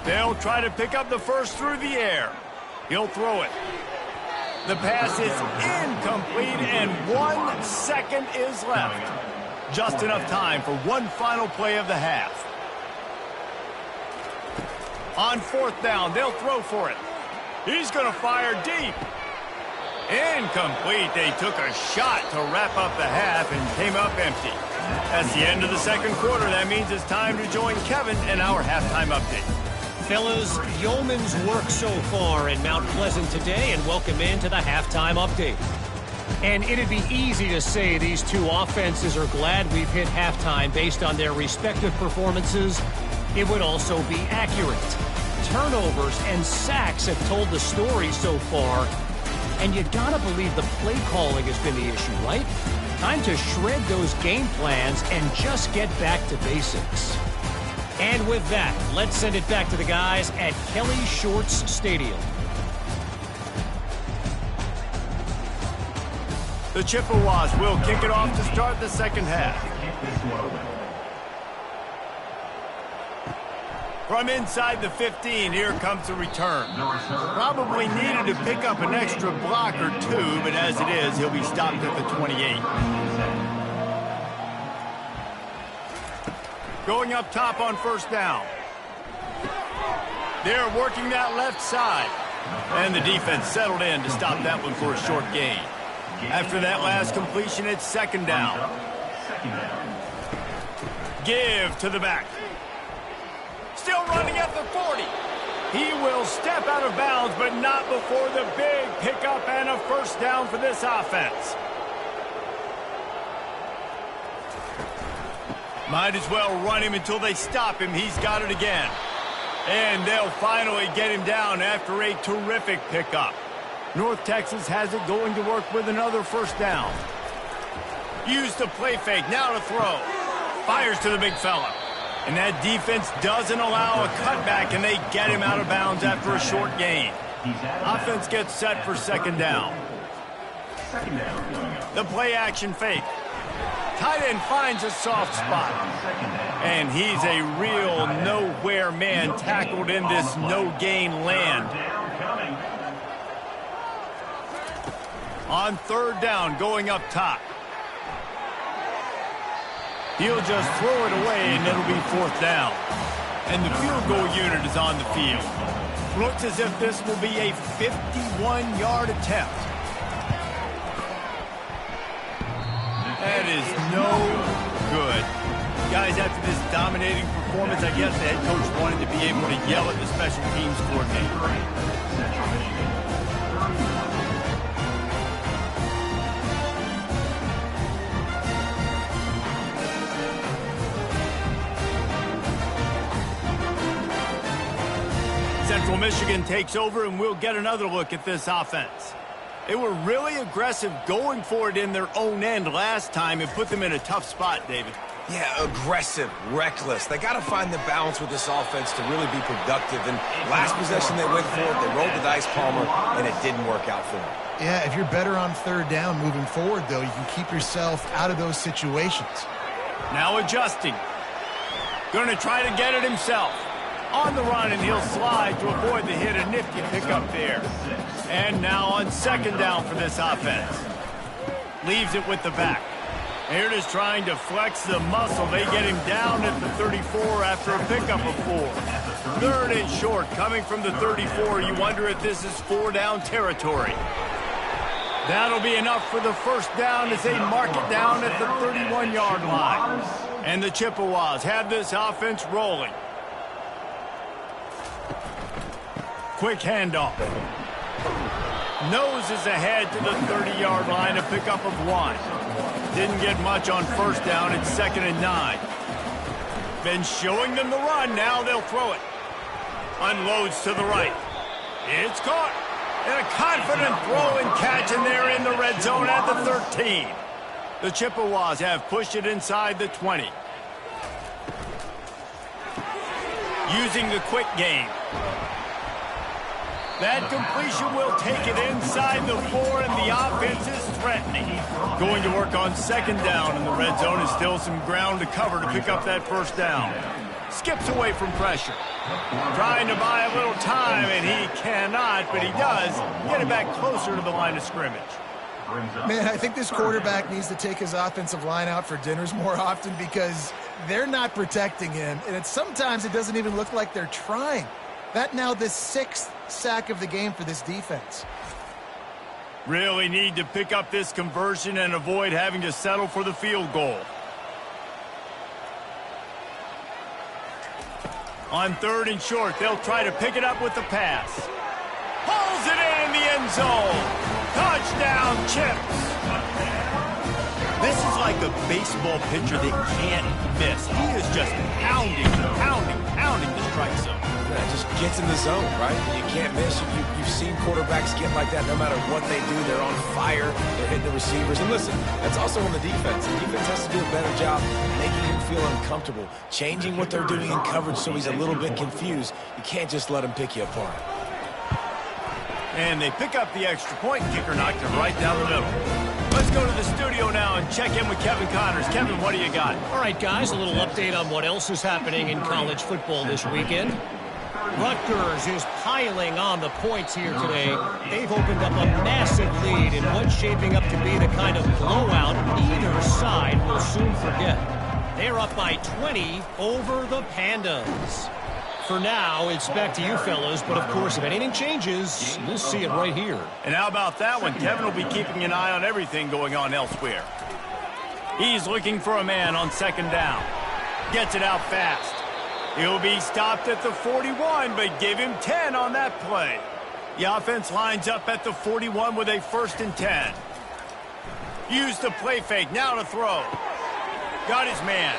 They'll try to pick up the first through the air. He'll throw it. The pass is incomplete, and 1 second is left. Just enough time for one final play of the half. On 4th down, they'll throw for it. He's going to fire deep. Incomplete. They took a shot to wrap up the half and came up empty. That's the end of the second quarter. That means it's time to join Kevin in our halftime update. Fellas, yeoman's work so far in Mount Pleasant today, and welcome into the halftime update. And it'd be easy to say these two offenses are glad we've hit halftime based on their respective performances. It would also be accurate. Turnovers and sacks have told the story so far, and you gotta believe the play calling has been the issue, right? Time to shred those game plans and just get back to basics. And with that, let's send it back to the guys at Kelly Shorts Stadium. The Chippewas will kick it off to start the second half. From inside the 15, here comes the return. Probably needed to pick up an extra block or two, but as it is, he'll be stopped at the 28. Going up top on first down. They're working that left side. And the defense settled in to stop that one for a short gain. After that last completion, it's 2nd down. Give to the back. Still running at the 40. He will step out of bounds, but not before the big pickup and a first down for this offense. Might as well run him until they stop him. He's got it again. And they'll finally get him down after a terrific pickup. North Texas has it going to work with another first down. Used the play fake, now to throw. Fires to the big fella. And that defense doesn't allow a cutback, and they get him out of bounds after a short gain. Offense gets set for second down. The play action fake. Tight end finds a soft spot. And he's a real nowhere man tackled in this no-gain land. On third down, going up top. He'll just throw it away, and it'll be fourth down. And the field goal unit is on the field. Looks as if this will be a 51-yard attempt. That is no good. Guys, after this dominating performance, I guess the head coach wanted to be able to yell at the special teams coordinator. Central Michigan takes over, and we'll get another look at this offense. They were really aggressive going for it in their own end last time and put them in a tough spot, David. Yeah, aggressive, reckless. They got to find the balance with this offense to really be productive. And last possession they went for it, they rolled the dice, Palmer, and it didn't work out for them. Yeah, if you're better on third down moving forward, though, you can keep yourself out of those situations. Now adjusting. Going to try to get it himself. On the run, and he'll slide to avoid the hit. A nifty pickup there. And now on second down for this offense. Leaves it with the back. Here it is trying to flex the muscle. They get him down at the 34 after a pickup of 4. Third and short coming from the 34. You wonder if this is 4-down territory. That'll be enough for the first down as they mark it down at the 31-yard line. And the Chippewas have this offense rolling. Quick handoff. Noses ahead to the 30-yard line, a pickup of 1. Didn't get much on first down. It's 2nd and 9. Been showing them the run. Now they'll throw it. Unloads to the right. It's caught. And a confident throw and catch, and they're in the red zone at the 13. The Chippewas have pushed it inside the 20. Using the quick game. That completion will take it inside the 4, and the offense is threatening. Going to work on second down, and the red zone is still some ground to cover to pick up that first down. Skips away from pressure. Trying to buy a little time, and he cannot, but he does get it back closer to the line of scrimmage. Man, I think this quarterback needs to take his offensive line out for dinners more often because they're not protecting him, and sometimes it doesn't even look like they're trying. That now the 6th sack of the game for this defense. Really need to pick up this conversion and avoid having to settle for the field goal. On third and short, they'll try to pick it up with the pass. Pulls it in the end zone. Touchdown, Chips. This is like a baseball pitcher that can't miss. He is just pounding the strike zone. Yeah, it just gets in the zone, right? You can't miss. You've seen quarterbacks get like that no matter what they do. They're on fire. They're hitting the receivers. And listen, that's also on the defense. The defense has to do a better job making him feel uncomfortable, changing what they're doing in coverage so he's a little bit confused. You can't just let him pick you apart. And they pick up the extra point. Kicker knocked it right down the middle. Let's go to the studio now and check in with Kevin Connors. Kevin, what do you got? All right, guys, a little update on what else is happening in college football this weekend. Rutgers is piling on the points here today. They've opened up a massive lead in what's shaping up to be the kind of blowout either side will soon forget. They're up by 20 over the Pandas. For now, it's back to you fellas, but of course, if anything changes, you'll see it right here. And how about that one? Kevin will be keeping an eye on everything going on elsewhere. He's looking for a man on second down. Gets it out fast. He'll be stopped at the 41, but give him 10 on that play. The offense lines up at the 41 with a 1st and 10. Use the play fake, now to throw. Got his man.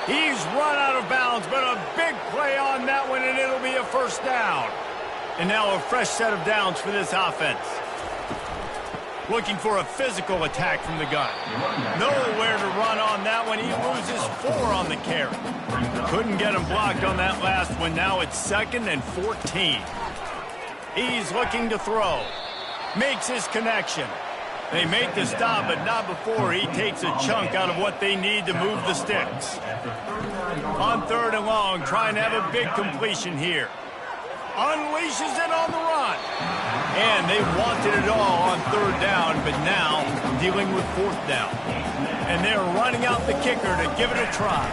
He's run out of bounds, but a big play on that one, and it'll be a 1st down. And now a fresh set of downs for this offense. Looking for a physical attack from the gun. Nowhere to run on that one. He loses 4 on the carry. Couldn't get him blocked on that last one. Now it's 2nd and 14. He's looking to throw. Makes his connection. They make the stop, but not before he takes a chunk out of what they need to move the sticks. On 3rd and long, trying to have a big completion here. Unleashes it on the run. And they wanted it all on 3rd down, but now dealing with 4th down. And they're running out the kicker to give it a try.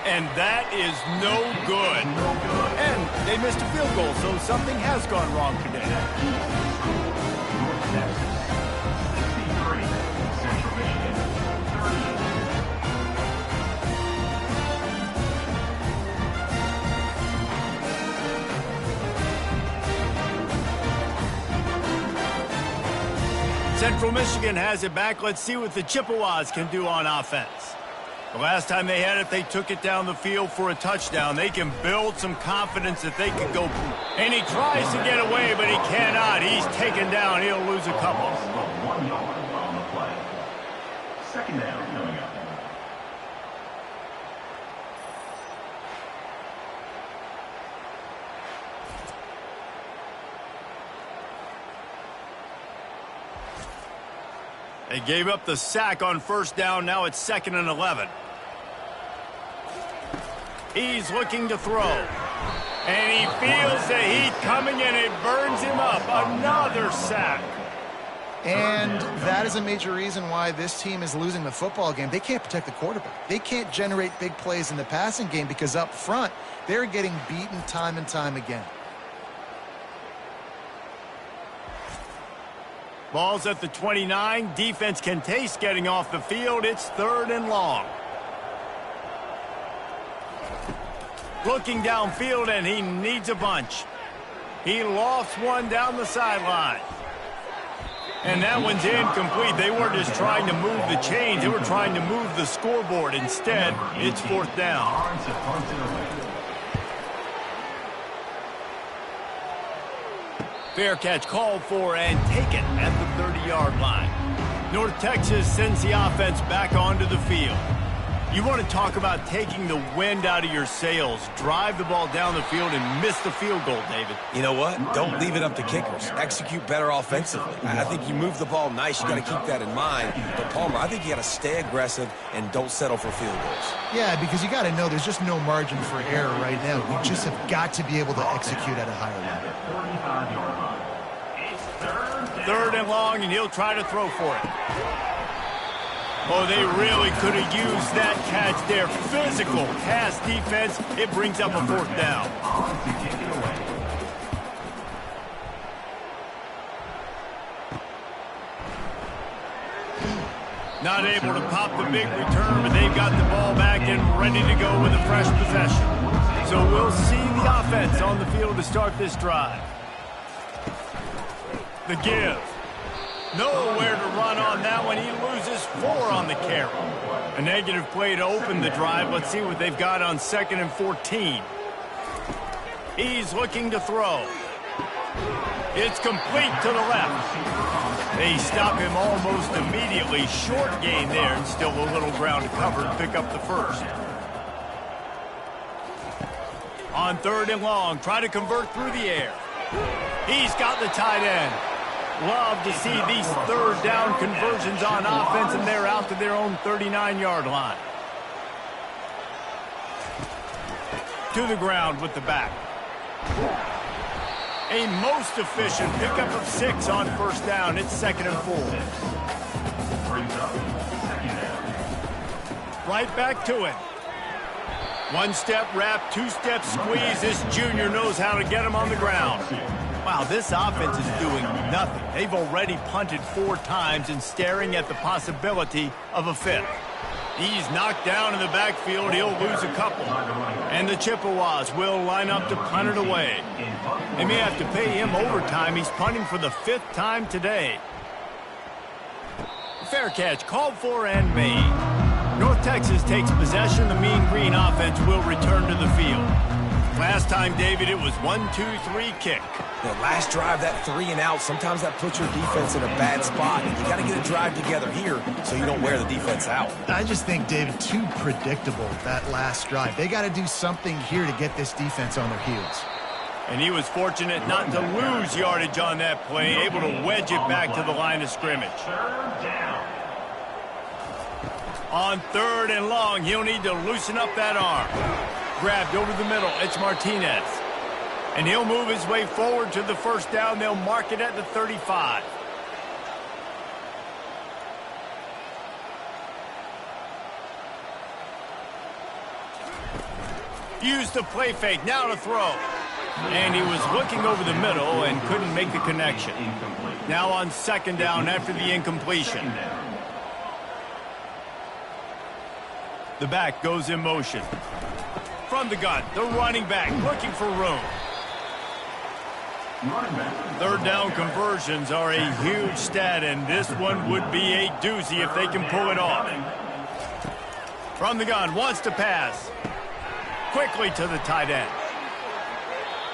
And that is no good. And they missed a field goal, so something has gone wrong today. Central Michigan has it back. Let's see what the Chippewas can do on offense. The last time they had it, they took it down the field for a touchdown. They can build some confidence that they can go. And he tries to get away, but he cannot. He's taken down. He'll lose a couple. 1 yard on the play. 2nd down coming up. They gave up the sack on 1st down. Now it's 2nd and 11. He's looking to throw. And he feels the heat coming, and it burns him up. Another sack. And that is a major reason why this team is losing the football game. They can't protect the quarterback. They can't generate big plays in the passing game because up front, they're getting beaten time and time again. Ball's at the 29. Defense can taste getting off the field. It's 3rd and long. Looking downfield, and he needs a bunch. He lofts one down the sideline. And that one's incomplete. They weren't just trying to move the chains. They were trying to move the scoreboard. Instead, it's 4th down. Fair catch called for and taken at the 30-yard line. North Texas sends the offense back onto the field. You want to talk about taking the wind out of your sails. Drive the ball down the field and miss the field goal, David. You know what? Don't leave it up to kickers. Execute better offensively. I think you move the ball nice. You got to keep that in mind. But, Palmer, I think you got to stay aggressive and don't settle for field goals. Yeah, because you got to know there's just no margin for error right now. You just have got to be able to execute at a higher level. 45-yard line. 3rd and long, and he'll try to throw for it. Oh, they really could have used that catch there. Physical pass defense. It brings up a 4th down. Not able to pop the big return, but they've got the ball back and ready to go with a fresh possession. So we'll see the offense on the field to start this drive. The give. Nowhere to run on that one. He loses 4 on the carry. A negative play to open the drive. Let's see what they've got on 2nd and 14. He's looking to throw. It's complete to the left. They stop him almost immediately. Short gain there, and still a little ground to cover to pick up the 1st. On 3rd and long, try to convert through the air. He's got the tight end. Love to see these 3rd down conversions on offense, and they're out to their own 39-yard line. To the ground with the back. A most efficient pickup of 6 on 1st down. It's 2nd and 4. Right back to it. 1-step wrap, 2-step squeeze. This junior knows how to get him on the ground. Wow, this offense is doing nothing. They've already punted 4 times and staring at the possibility of a 5th. He's knocked down in the backfield. He'll lose a couple. And the Chippewas will line up to punt it away. They may have to pay him overtime. He's punting for the 5th time today. Fair catch called for and made. North Texas takes possession. The Mean Green offense will return to the field. Last time, David, it was 1-2-3 kick. The last drive, that 3 and out, sometimes that puts your defense in a bad spot. You got to get a drive together here so you don't wear the defense out. I just think, David, too predictable, that last drive. They got to do something here to get this defense on their heels. And he was fortunate not to lose yardage on that play, able to wedge it back to the line of scrimmage. On 3rd and long, he'll need to loosen up that arm. Grabbed over the middle, it's Martinez. And he'll move his way forward to the 1st down. They'll mark it at the 35. Use the play fake, now to throw. And he was looking over the middle and couldn't make the connection. Now on 2nd down after the incompletion. The back goes in motion. From the gun, the running back looking for room. 3rd down conversions are a huge stat, and this one would be a doozy if they can pull it off. From the gun, wants to pass. Quickly to the tight end.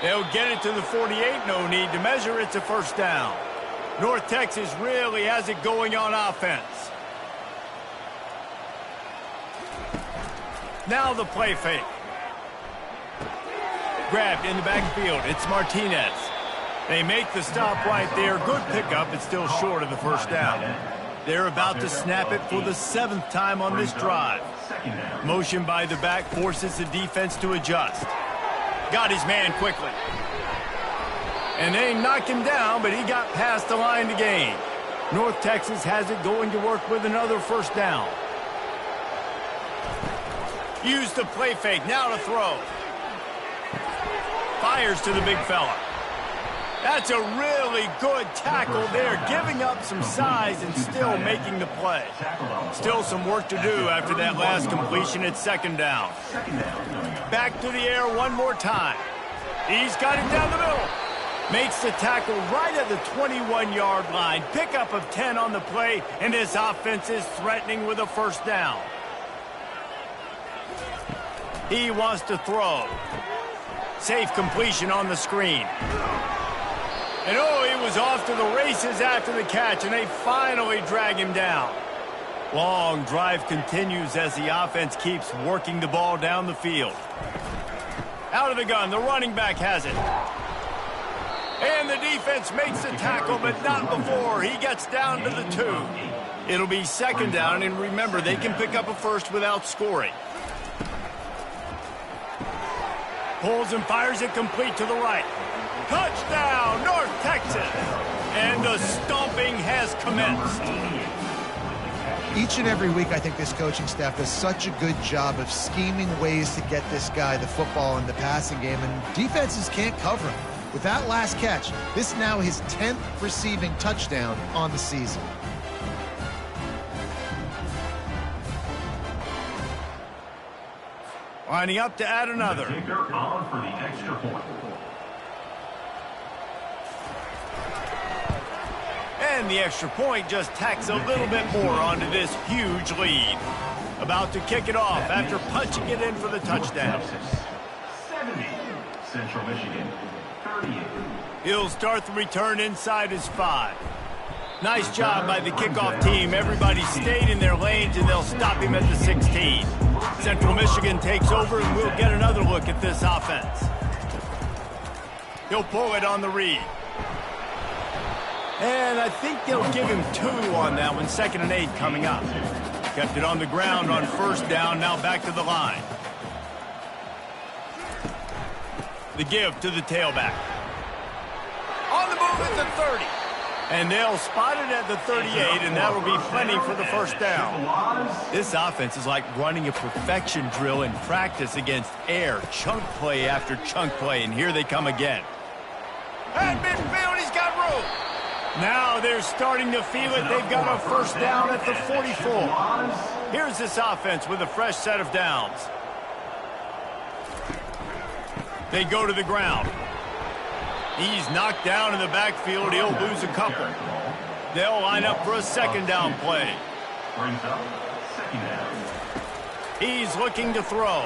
They'll get it to the 48, no need to measure, it's a 1st down. North Texas really has it going on offense. Now the play fake. Grabbed in the backfield, it's Martinez. They make the stop right there. Good pickup, it's still short of the 1st down. They're about to snap it for the 7th time on this drive. Motion by the back forces the defense to adjust. Got his man quickly. And they knocked him down, but he got past the line to gain. North Texas has it going to work with another 1st down. Use the play fake, now to throw. Fires to the big fella. That's a really good tackle there, giving up some size and still making the play. Still some work to do after that last completion at 2nd down. Back to the air one more time. He's got it down the middle. Makes the tackle right at the 21-yard line. Pickup of 10 on the play, and his offense is threatening with a 1st down. He wants to throw. Safe completion on the screen. And oh, he was off to the races after the catch, and they finally drag him down. Long drive continues as the offense keeps working the ball down the field. Out of the gun, the running back has it. And the defense makes the tackle, but not before. He gets down to the 2. It'll be 2nd down, and remember, they can pick up a 1st without scoring. Pulls and fires it complete to the right. Touchdown, North Texas! And the stomping has commenced. Each and every week, I think this coaching staff does such a good job of scheming ways to get this guy the football in the passing game, and defenses can't cover him. With that last catch, this is now his 10th receiving touchdown on the season. Lining up to add another. On for the extra point. And the extra point just tacks a little bit more onto this huge lead. About to kick it off after punching it in for the touchdown. 70. Central Michigan, 38. He'll start the return inside his 5. Nice job by the kickoff team. Everybody stayed in their lanes, and they'll stop him at the 16. Central Michigan takes over, and we'll get another look at this offense. He'll pull it on the read. And I think they'll give him 2 on that one. 2nd and 8 coming up. Kept it on the ground on 1st down, now back to the line. The give to the tailback. On the move at the 30. And they'll spot it at the 38, and that will be plenty for the 1st down. This offense is like running a perfection drill in practice against air. Chunk play after chunk play, and here they come again. At midfield, he's got room. Now they're starting to feel it. They've got a 1st down at the 44. Here's this offense with a fresh set of downs. They go to the ground. He's knocked down in the backfield. He'll lose a couple. They'll line up for a second down play. Brings up second down. He's looking to throw.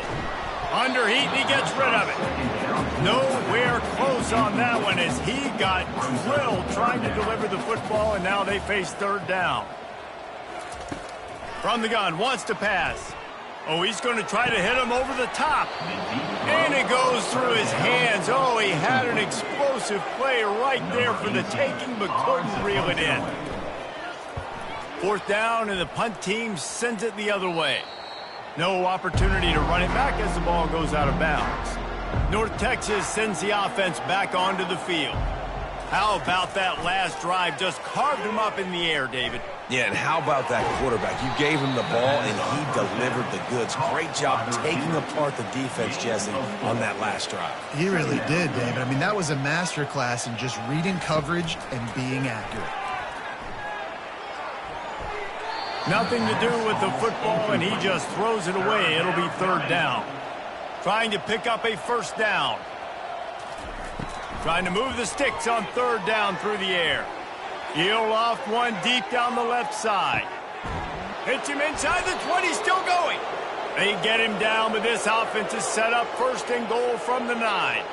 Under heat, and he gets rid of it. Nowhere close on that one as he got drilled trying to deliver the football, and now they face third down. From the gun, wants to pass. Oh, he's going to try to hit him over the top. And it goes through his hands. Oh, he had an explosive play right there for the taking, but couldn't reel it in. Fourth down, and the punt team sends it the other way. No opportunity to run it back as the ball goes out of bounds. North Texas sends the offense back onto the field. How about that last drive? Just carved him up in the air, David. Yeah, and how about that quarterback? You gave him the ball, and he delivered the goods. Great job taking apart the defense, Jesse, on that last drive. He really did, David. I mean, that was a masterclass in just reading coverage and being accurate. Nothing to do with the football, and he just throws it away. It'll be third down. Trying to pick up a first down. Trying to move the sticks on third down through the air. He'll loft one deep down the left side. Hits him inside the 20, still going. They get him down, but this offense is set up first and goal from the 9.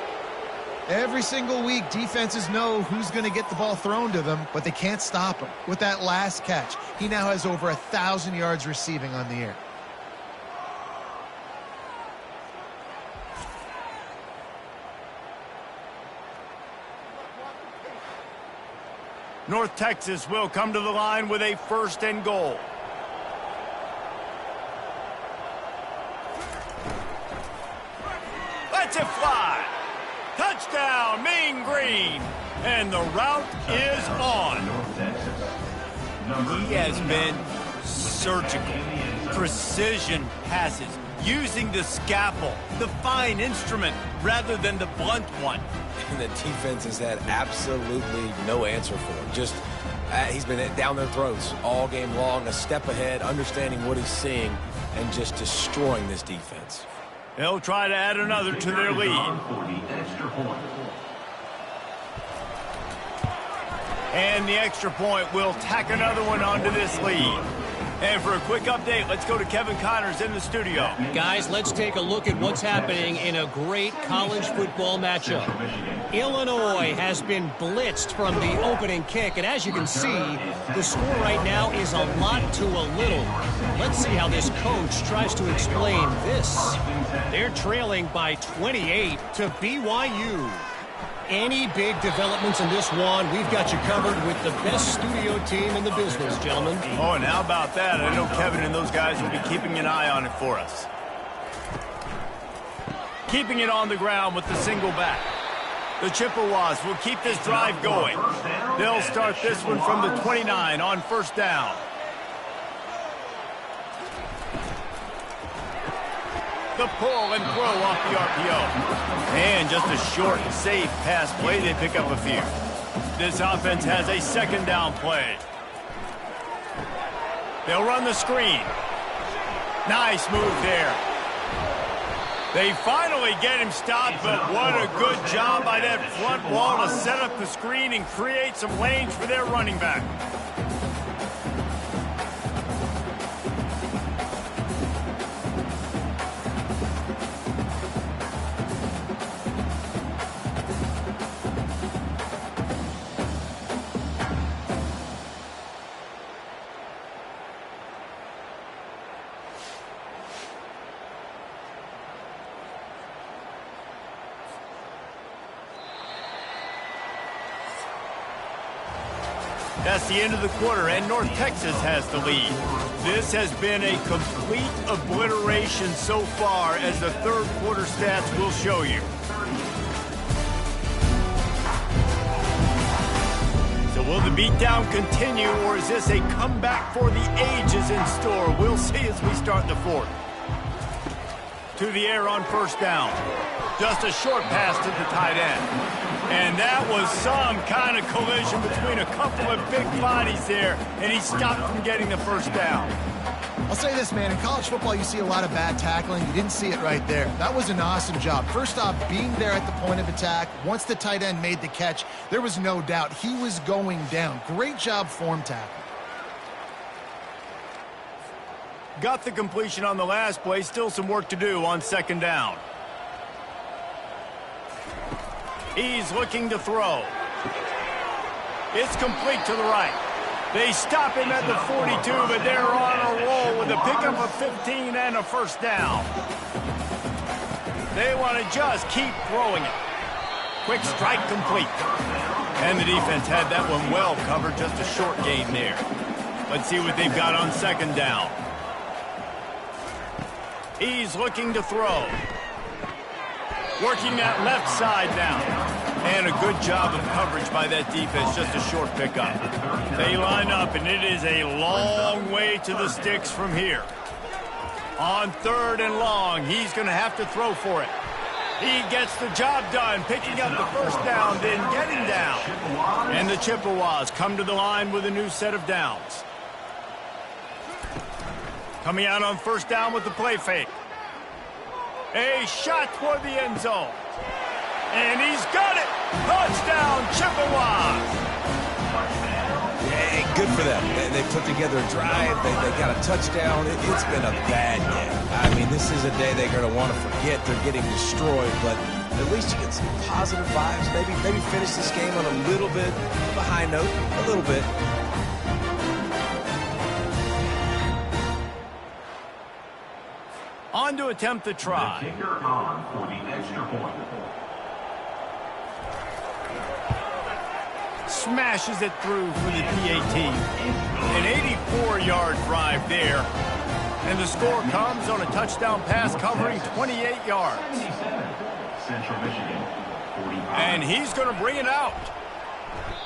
Every single week, defenses know who's going to get the ball thrown to them, but they can't stop him. With that last catch, he now has over 1,000 yards receiving on the air. North Texas will come to the line with a first and goal. Lets it fly. Touchdown, Mean Green. And the route is on. He has been surgical. Precision passes. Using the scalpel, the fine instrument, rather than the blunt one. And the defense has had absolutely no answer for him. Just, he's been down their throats all game long, a step ahead, understanding what he's seeing, and just destroying this defense. They'll try to add another to their lead. And the extra point will tack another one onto this lead. And for a quick update, let's go to Kevin Connors in the studio. Guys, let's take a look at what's happening in a great college football matchup. Illinois has been blitzed from the opening kick, and as you can see, the score right now is a lot to a little. Let's see how this coach tries to explain this. They're trailing by 28 to BYU. Any big developments in this one, we've got you covered with the best studio team in the business, gentlemen. Oh, and how about that? I know Kevin and those guys will be keeping an eye on it for us. Keeping it on the ground with the single back. The Chippewas will keep this drive going. They'll start this one from the 29 on first down. The pull and throw off the RPO. And just a short, safe pass play. They pick up a few. This offense has a second down play. They'll run the screen. Nice move there. They finally get him stopped, but what a good job by that front wall to set up the screen and create some lanes for their running back. That's the end of the quarter, and North Texas has the lead. This has been a complete obliteration so far, as the third quarter stats will show you. So will the beatdown continue, or is this a comeback for the ages in store? We'll see as we start the fourth. To the air on first down. Just a short pass to the tight end. And that was some kind of collision between a couple of big bodies there, and he stopped from getting the first down. I'll say this, man. In college football, you see a lot of bad tackling. You didn't see it right there. That was an awesome job. First off, being there at the point of attack. Once the tight end made the catch, there was no doubt he was going down. Great job form tackle. Got the completion on the last play. Still some work to do on second down. He's looking to throw. It's complete to the right. They stop him at the 42, but they're on a roll with a pickup of 15 and a first down. They want to just keep throwing it. Quick strike complete. And the defense had that one well covered, just a short gain there. Let's see what they've got on second down. He's looking to throw. Working that left side now. And a good job of coverage by that defense, just a short pickup. They line up, and it is a long way to the sticks from here. On third and long, he's going to have to throw for it. He gets the job done, picking up the first down, then getting down. And the Chippewas come to the line with a new set of downs. Coming out on first down with the play fake. A shot toward the end zone. And he's got it! Touchdown, Chippewas! Yeah, good for them. They put together a drive. They got a touchdown. It's been a bad day. I mean, this is a day they're going to want to forget. They're getting destroyed, but at least you get some positive vibes. Maybe finish this game on a little bit of a high note. A little bit. On to attempt the try. The kicker on for the extra point. Smashes it through for the PAT. An 84-yard drive there. And the score comes on a touchdown pass covering 28 yards. 77, Central Michigan, 45. And he's going to bring it out.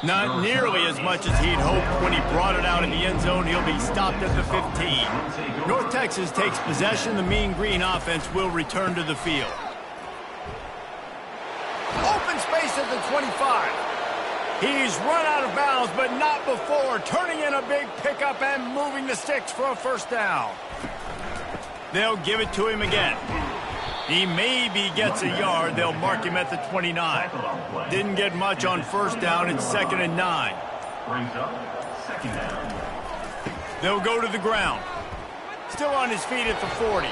Not nearly as much as he'd hoped when he brought it out in the end zone. He'll be stopped at the 15. North Texas takes possession. The Mean Green offense will return to the field. Open space at the 25. He's run out of bounds, but not before. Turning in a big pickup and moving the sticks for a first down. They'll give it to him again. He maybe gets a yard. They'll mark him at the 29. Didn't get much on first down. It's 2nd and 9. Brings up second down. They'll go to the ground. Still on his feet at the 40.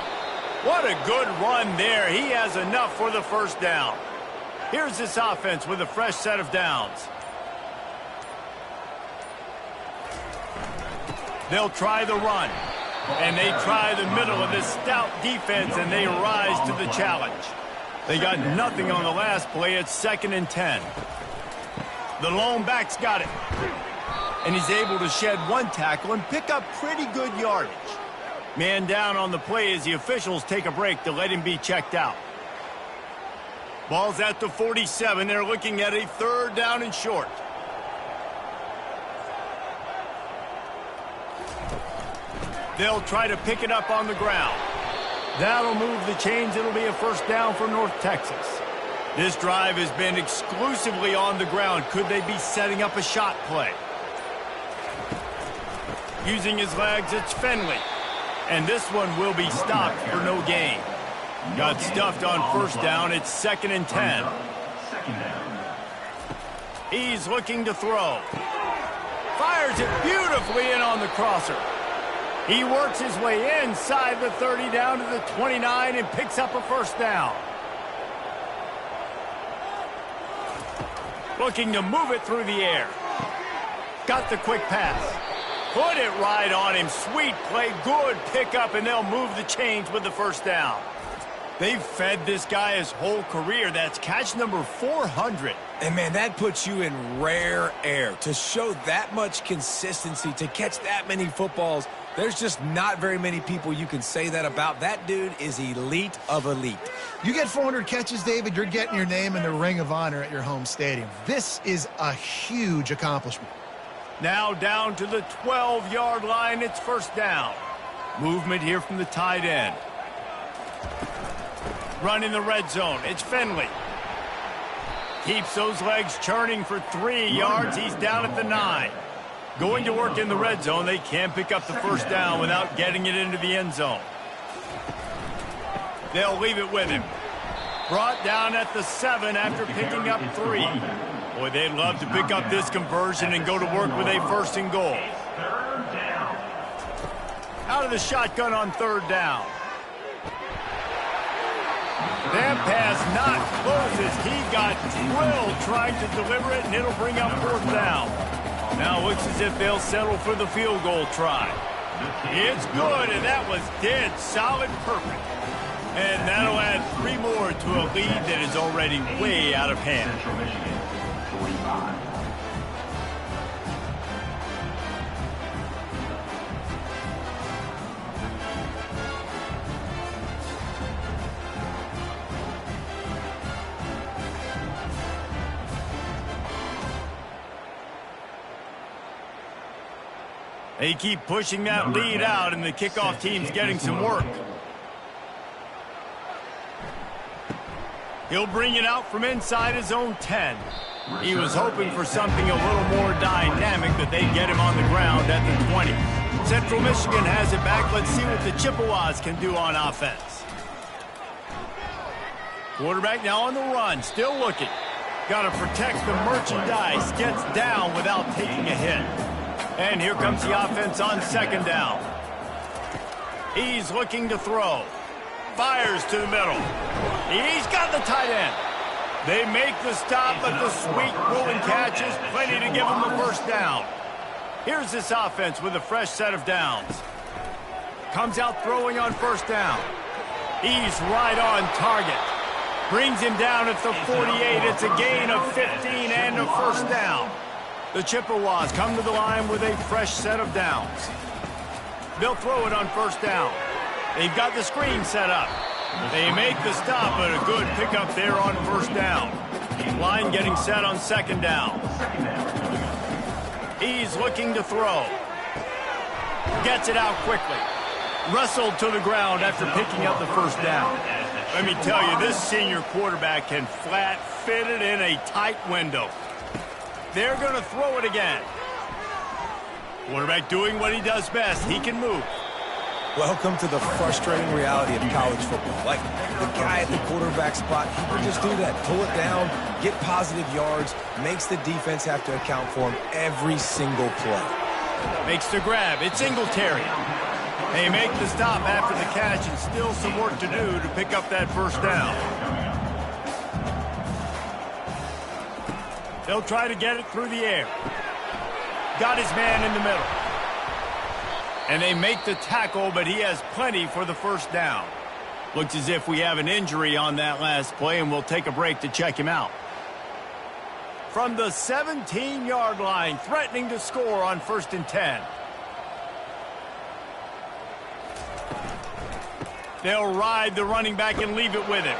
What a good run there. He has enough for the first down. Here's this offense with a fresh set of downs. They'll try the run. And they try the middle of this stout defense, and they rise to the challenge. They got nothing on the last play. It's 2nd and 10. The lone back's got it. And he's able to shed one tackle and pick up pretty good yardage. Man down on the play as the officials take a break to let him be checked out. Ball's at the 47. They're looking at a 3rd down and short. They'll try to pick it up on the ground. That'll move the chains. It'll be a first down for North Texas. This drive has been exclusively on the ground. Could they be setting up a shot play? Using his legs, it's Finley. And this one will be stopped for no gain. Got stuffed on first down. It's 2nd and 10. Second down. He's looking to throw. Fires it beautifully in on the crosser. He works his way inside the 30 down to the 29 and picks up a first down. Looking to move it through the air. Got the quick pass. Put it right on him. Sweet play. Good pickup, and they'll move the chains with the first down. They've fed this guy his whole career. That's catch number 400. And, man, that puts you in rare air. To show that much consistency, to catch that many footballs, there's just not very many people you can say that about. That dude is elite of elite. You get 400 catches, David, you're getting your name in the Ring of Honor at your home stadium. This is a huge accomplishment. Now down to the 12-yard line. It's first down. Movement here from the tight end. Run in the red zone. It's Finley. Keeps those legs churning for 3 yards. He's down at the 9. Going to work in the red zone. They can't pick up the first down without getting it into the end zone. They'll leave it with him. Brought down at the 7 after picking up 3. Boy, they'd love to pick up this conversion and go to work with a 1st and goal. Out of the shotgun on 3rd down. That pass not close as he got drilled trying to deliver it, and it'll bring up 4th down. Now it looks as if they'll settle for the field goal try. It's good, and that was dead solid perfect. And that'll add 3 more to a lead that is already way out of hand. Central Michigan, 45. They keep pushing that lead out, and the kickoff team's getting some work. He'll bring it out from inside his own 10. He was hoping for something a little more dynamic, but they get him on the ground at the 20. Central Michigan has it back. Let's see what the Chippewas can do on offense. Quarterback now on the run, still looking. Got to protect the merchandise. Gets down without taking a hit. And here comes the offense on 2nd down. He's looking to throw. Fires to the middle. He's got the tight end. They make the stop, but the sweet rolling catch is plenty to give him the 1st down. Here's this offense with a fresh set of downs. Comes out throwing on 1st down. He's right on target. Brings him down at the 48. It's a gain of 15 and a 1st down. The Chippewas come to the line with a fresh set of downs. They'll throw it on 1st down. They've got the screen set up. They make the stop, but a good pickup there on 1st down. Line getting set on 2nd down. He's looking to throw. Gets it out quickly. Wrestled to the ground after picking up the 1st down. Let me tell you, this senior quarterback can flat fit it in a tight window. They're going to throw it again. Quarterback doing what he does best. He can move. Welcome to the frustrating reality of college football. Like, the guy at the quarterback spot, he can just do that. Pull it down, get positive yards, makes the defense have to account for him every single play. Makes the grab. It's Singletary. They make the stop after the catch, and still some work to do to pick up that 1st down. They'll try to get it through the air. Got his man in the middle. And they make the tackle, but he has plenty for the 1st down. Looks as if we have an injury on that last play, and we'll take a break to check him out. From the 17-yard line, threatening to score on 1st and 10. They'll ride the running back and leave it with him.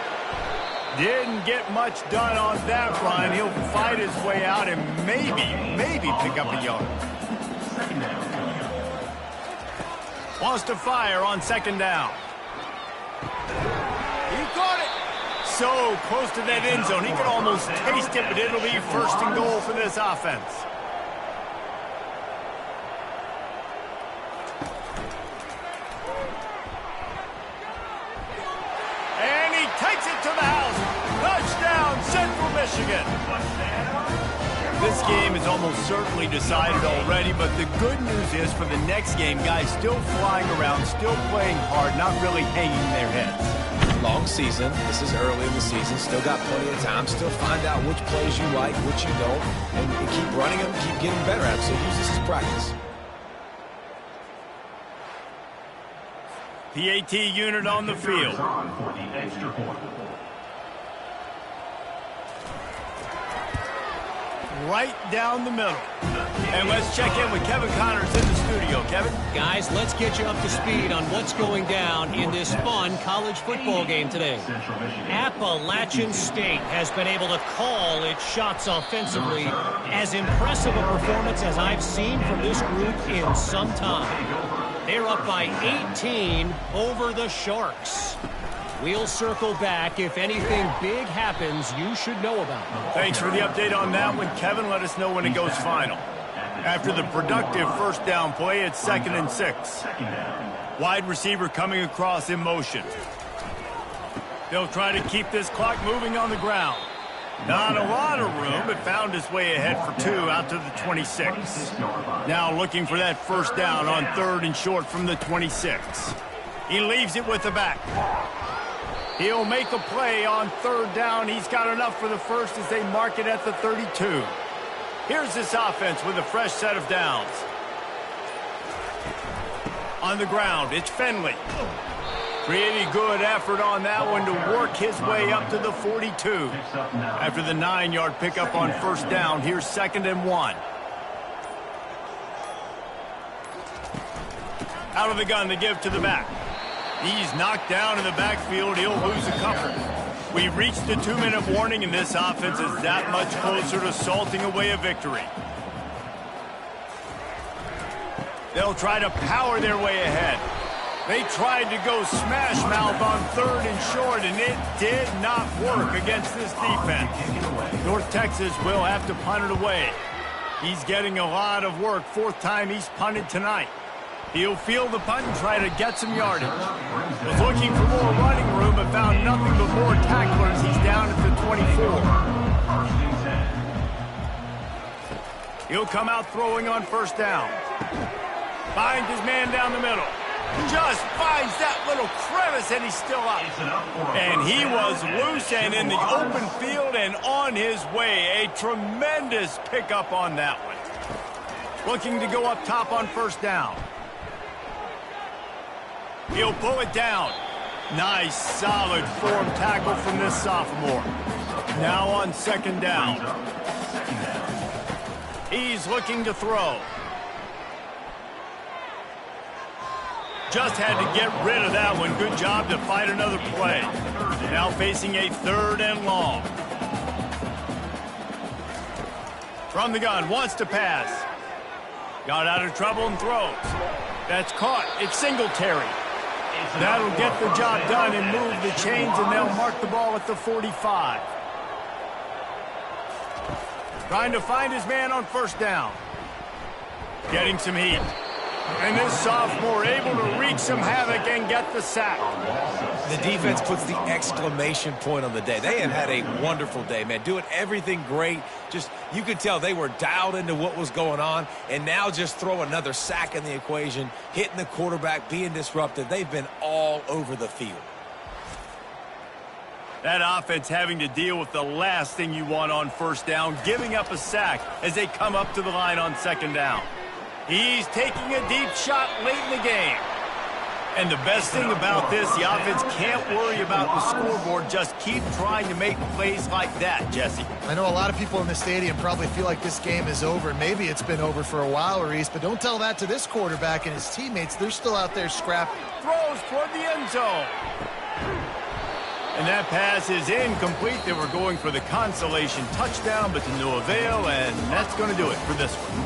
Didn't get much done on that run. He'll fight his way out and maybe pick up a yard. Wants to fire on 2nd down. He caught it. So close to that end zone. He could almost taste it, but it'll be 1st and goal for this offense. And he takes it to the house. Touchdown, Central Michigan. This game is almost certainly decided already, but the good news is for the next game, guys still flying around, still playing hard, not really hanging their heads. Long season. This is early in the season. Still got plenty of time. Still find out which plays you like, which you don't, and keep running them, keep getting better at them. So use this as practice. PAT unit on the field. For the extra point. Right down the middle. And let's check in with Kevin Connors in the studio. Kevin? Guys, let's get you up to speed on what's going down in this fun college football game today. Appalachian State has been able to call its shots offensively. As impressive a performance as I've seen from this group in some time. They're up by 18 over the Sharks. We'll circle back. If anything big happens, you should know about it. Thanks for the update on that one, Kevin. Let us know when it goes final. After the productive first down play, it's 2nd and 6. Second down. Wide receiver coming across in motion. They'll try to keep this clock moving on the ground. Not a lot of room, but found his way ahead for 2 out to the 26. Now looking for that first down on 3rd and short from the 26. He leaves it with the back. He'll make a play on 3rd down. He's got enough for the first as they mark it at the 32. Here's this offense with a fresh set of downs. On the ground, it's Finley. Pretty good effort on that one to work his way up to the 42. After the 9-yard pickup on first down, here's 2nd and 1. Out of the gun to give to the back. He's knocked down in the backfield. He'll lose a couple. We've reached the 2-minute warning, and this offense is that much closer to salting away a victory. They'll try to power their way ahead. They tried to go smash mouth on 3rd and short, and it did not work against this defense. North Texas will have to punt it away. He's getting a lot of work. 4th time he's punted tonight. He'll field the punt and try to get some yardage. Was looking for more running room, but found nothing but more tacklers. He's down at the 24. He'll come out throwing on first down. Finds his man down the middle. Just finds that little crevice, and he's still up. And he was loose and in the open field and on his way. A tremendous pickup on that one. Looking to go up top on first down. He'll pull it down. Nice, solid form tackle from this sophomore. Now on 2nd down. He's looking to throw. Just had to get rid of that one. Good job to fight another play. Now facing a 3rd and long. From the gun, wants to pass. Got out of trouble and throws. That's caught. It's Singletary. That'll get the job done and move the chains, and they'll mark the ball at the 45. Trying to find his man on first down. Getting some heat. And this sophomore able to wreak some havoc and get the sack. The defense puts the exclamation point on the day. They have had a wonderful day, man. Doing everything great. Just, you could tell they were dialed into what was going on. And now just throw another sack in the equation, hitting the quarterback, being disruptive. They've been all over the field. That offense having to deal with the last thing you want on first down, giving up a sack as they come up to the line on 2nd down. He's taking a deep shot late in the game. And the best thing about this, the offense can't worry about the scoreboard. Just keep trying to make plays like that, Jesse. I know a lot of people in the stadium probably feel like this game is over. Maybe it's been over for a while, Reese, but don't tell that to this quarterback and his teammates. They're still out there scrapping. Throws toward the end zone. And that pass is incomplete. They were going for the consolation touchdown, but to no avail, and that's going to do it for this one.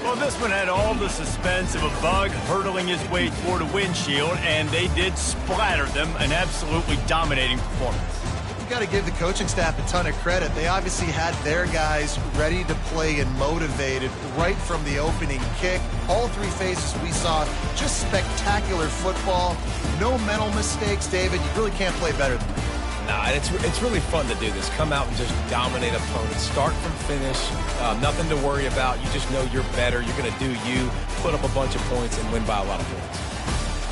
Well, this one had all the suspense of a bug hurtling his way toward a windshield, and they did splatter them, an absolutely dominating performance. You got to give the coaching staff a ton of credit. They obviously had their guys ready to play and motivated right from the opening kick. All 3 phases we saw, just spectacular football. No mental mistakes, David. You really can't play better than that. Nah, it's really fun to do this. Come out and just dominate opponents. Start from finish. Nothing to worry about. You just know you're better. You're going to do you, put up a bunch of points, and win by a lot of points.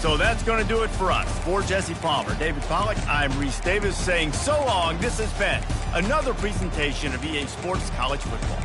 So that's going to do it for us. For Jesse Palmer, David Pollack, I'm Reese Davis saying so long. This has been another presentation of EA Sports College Football.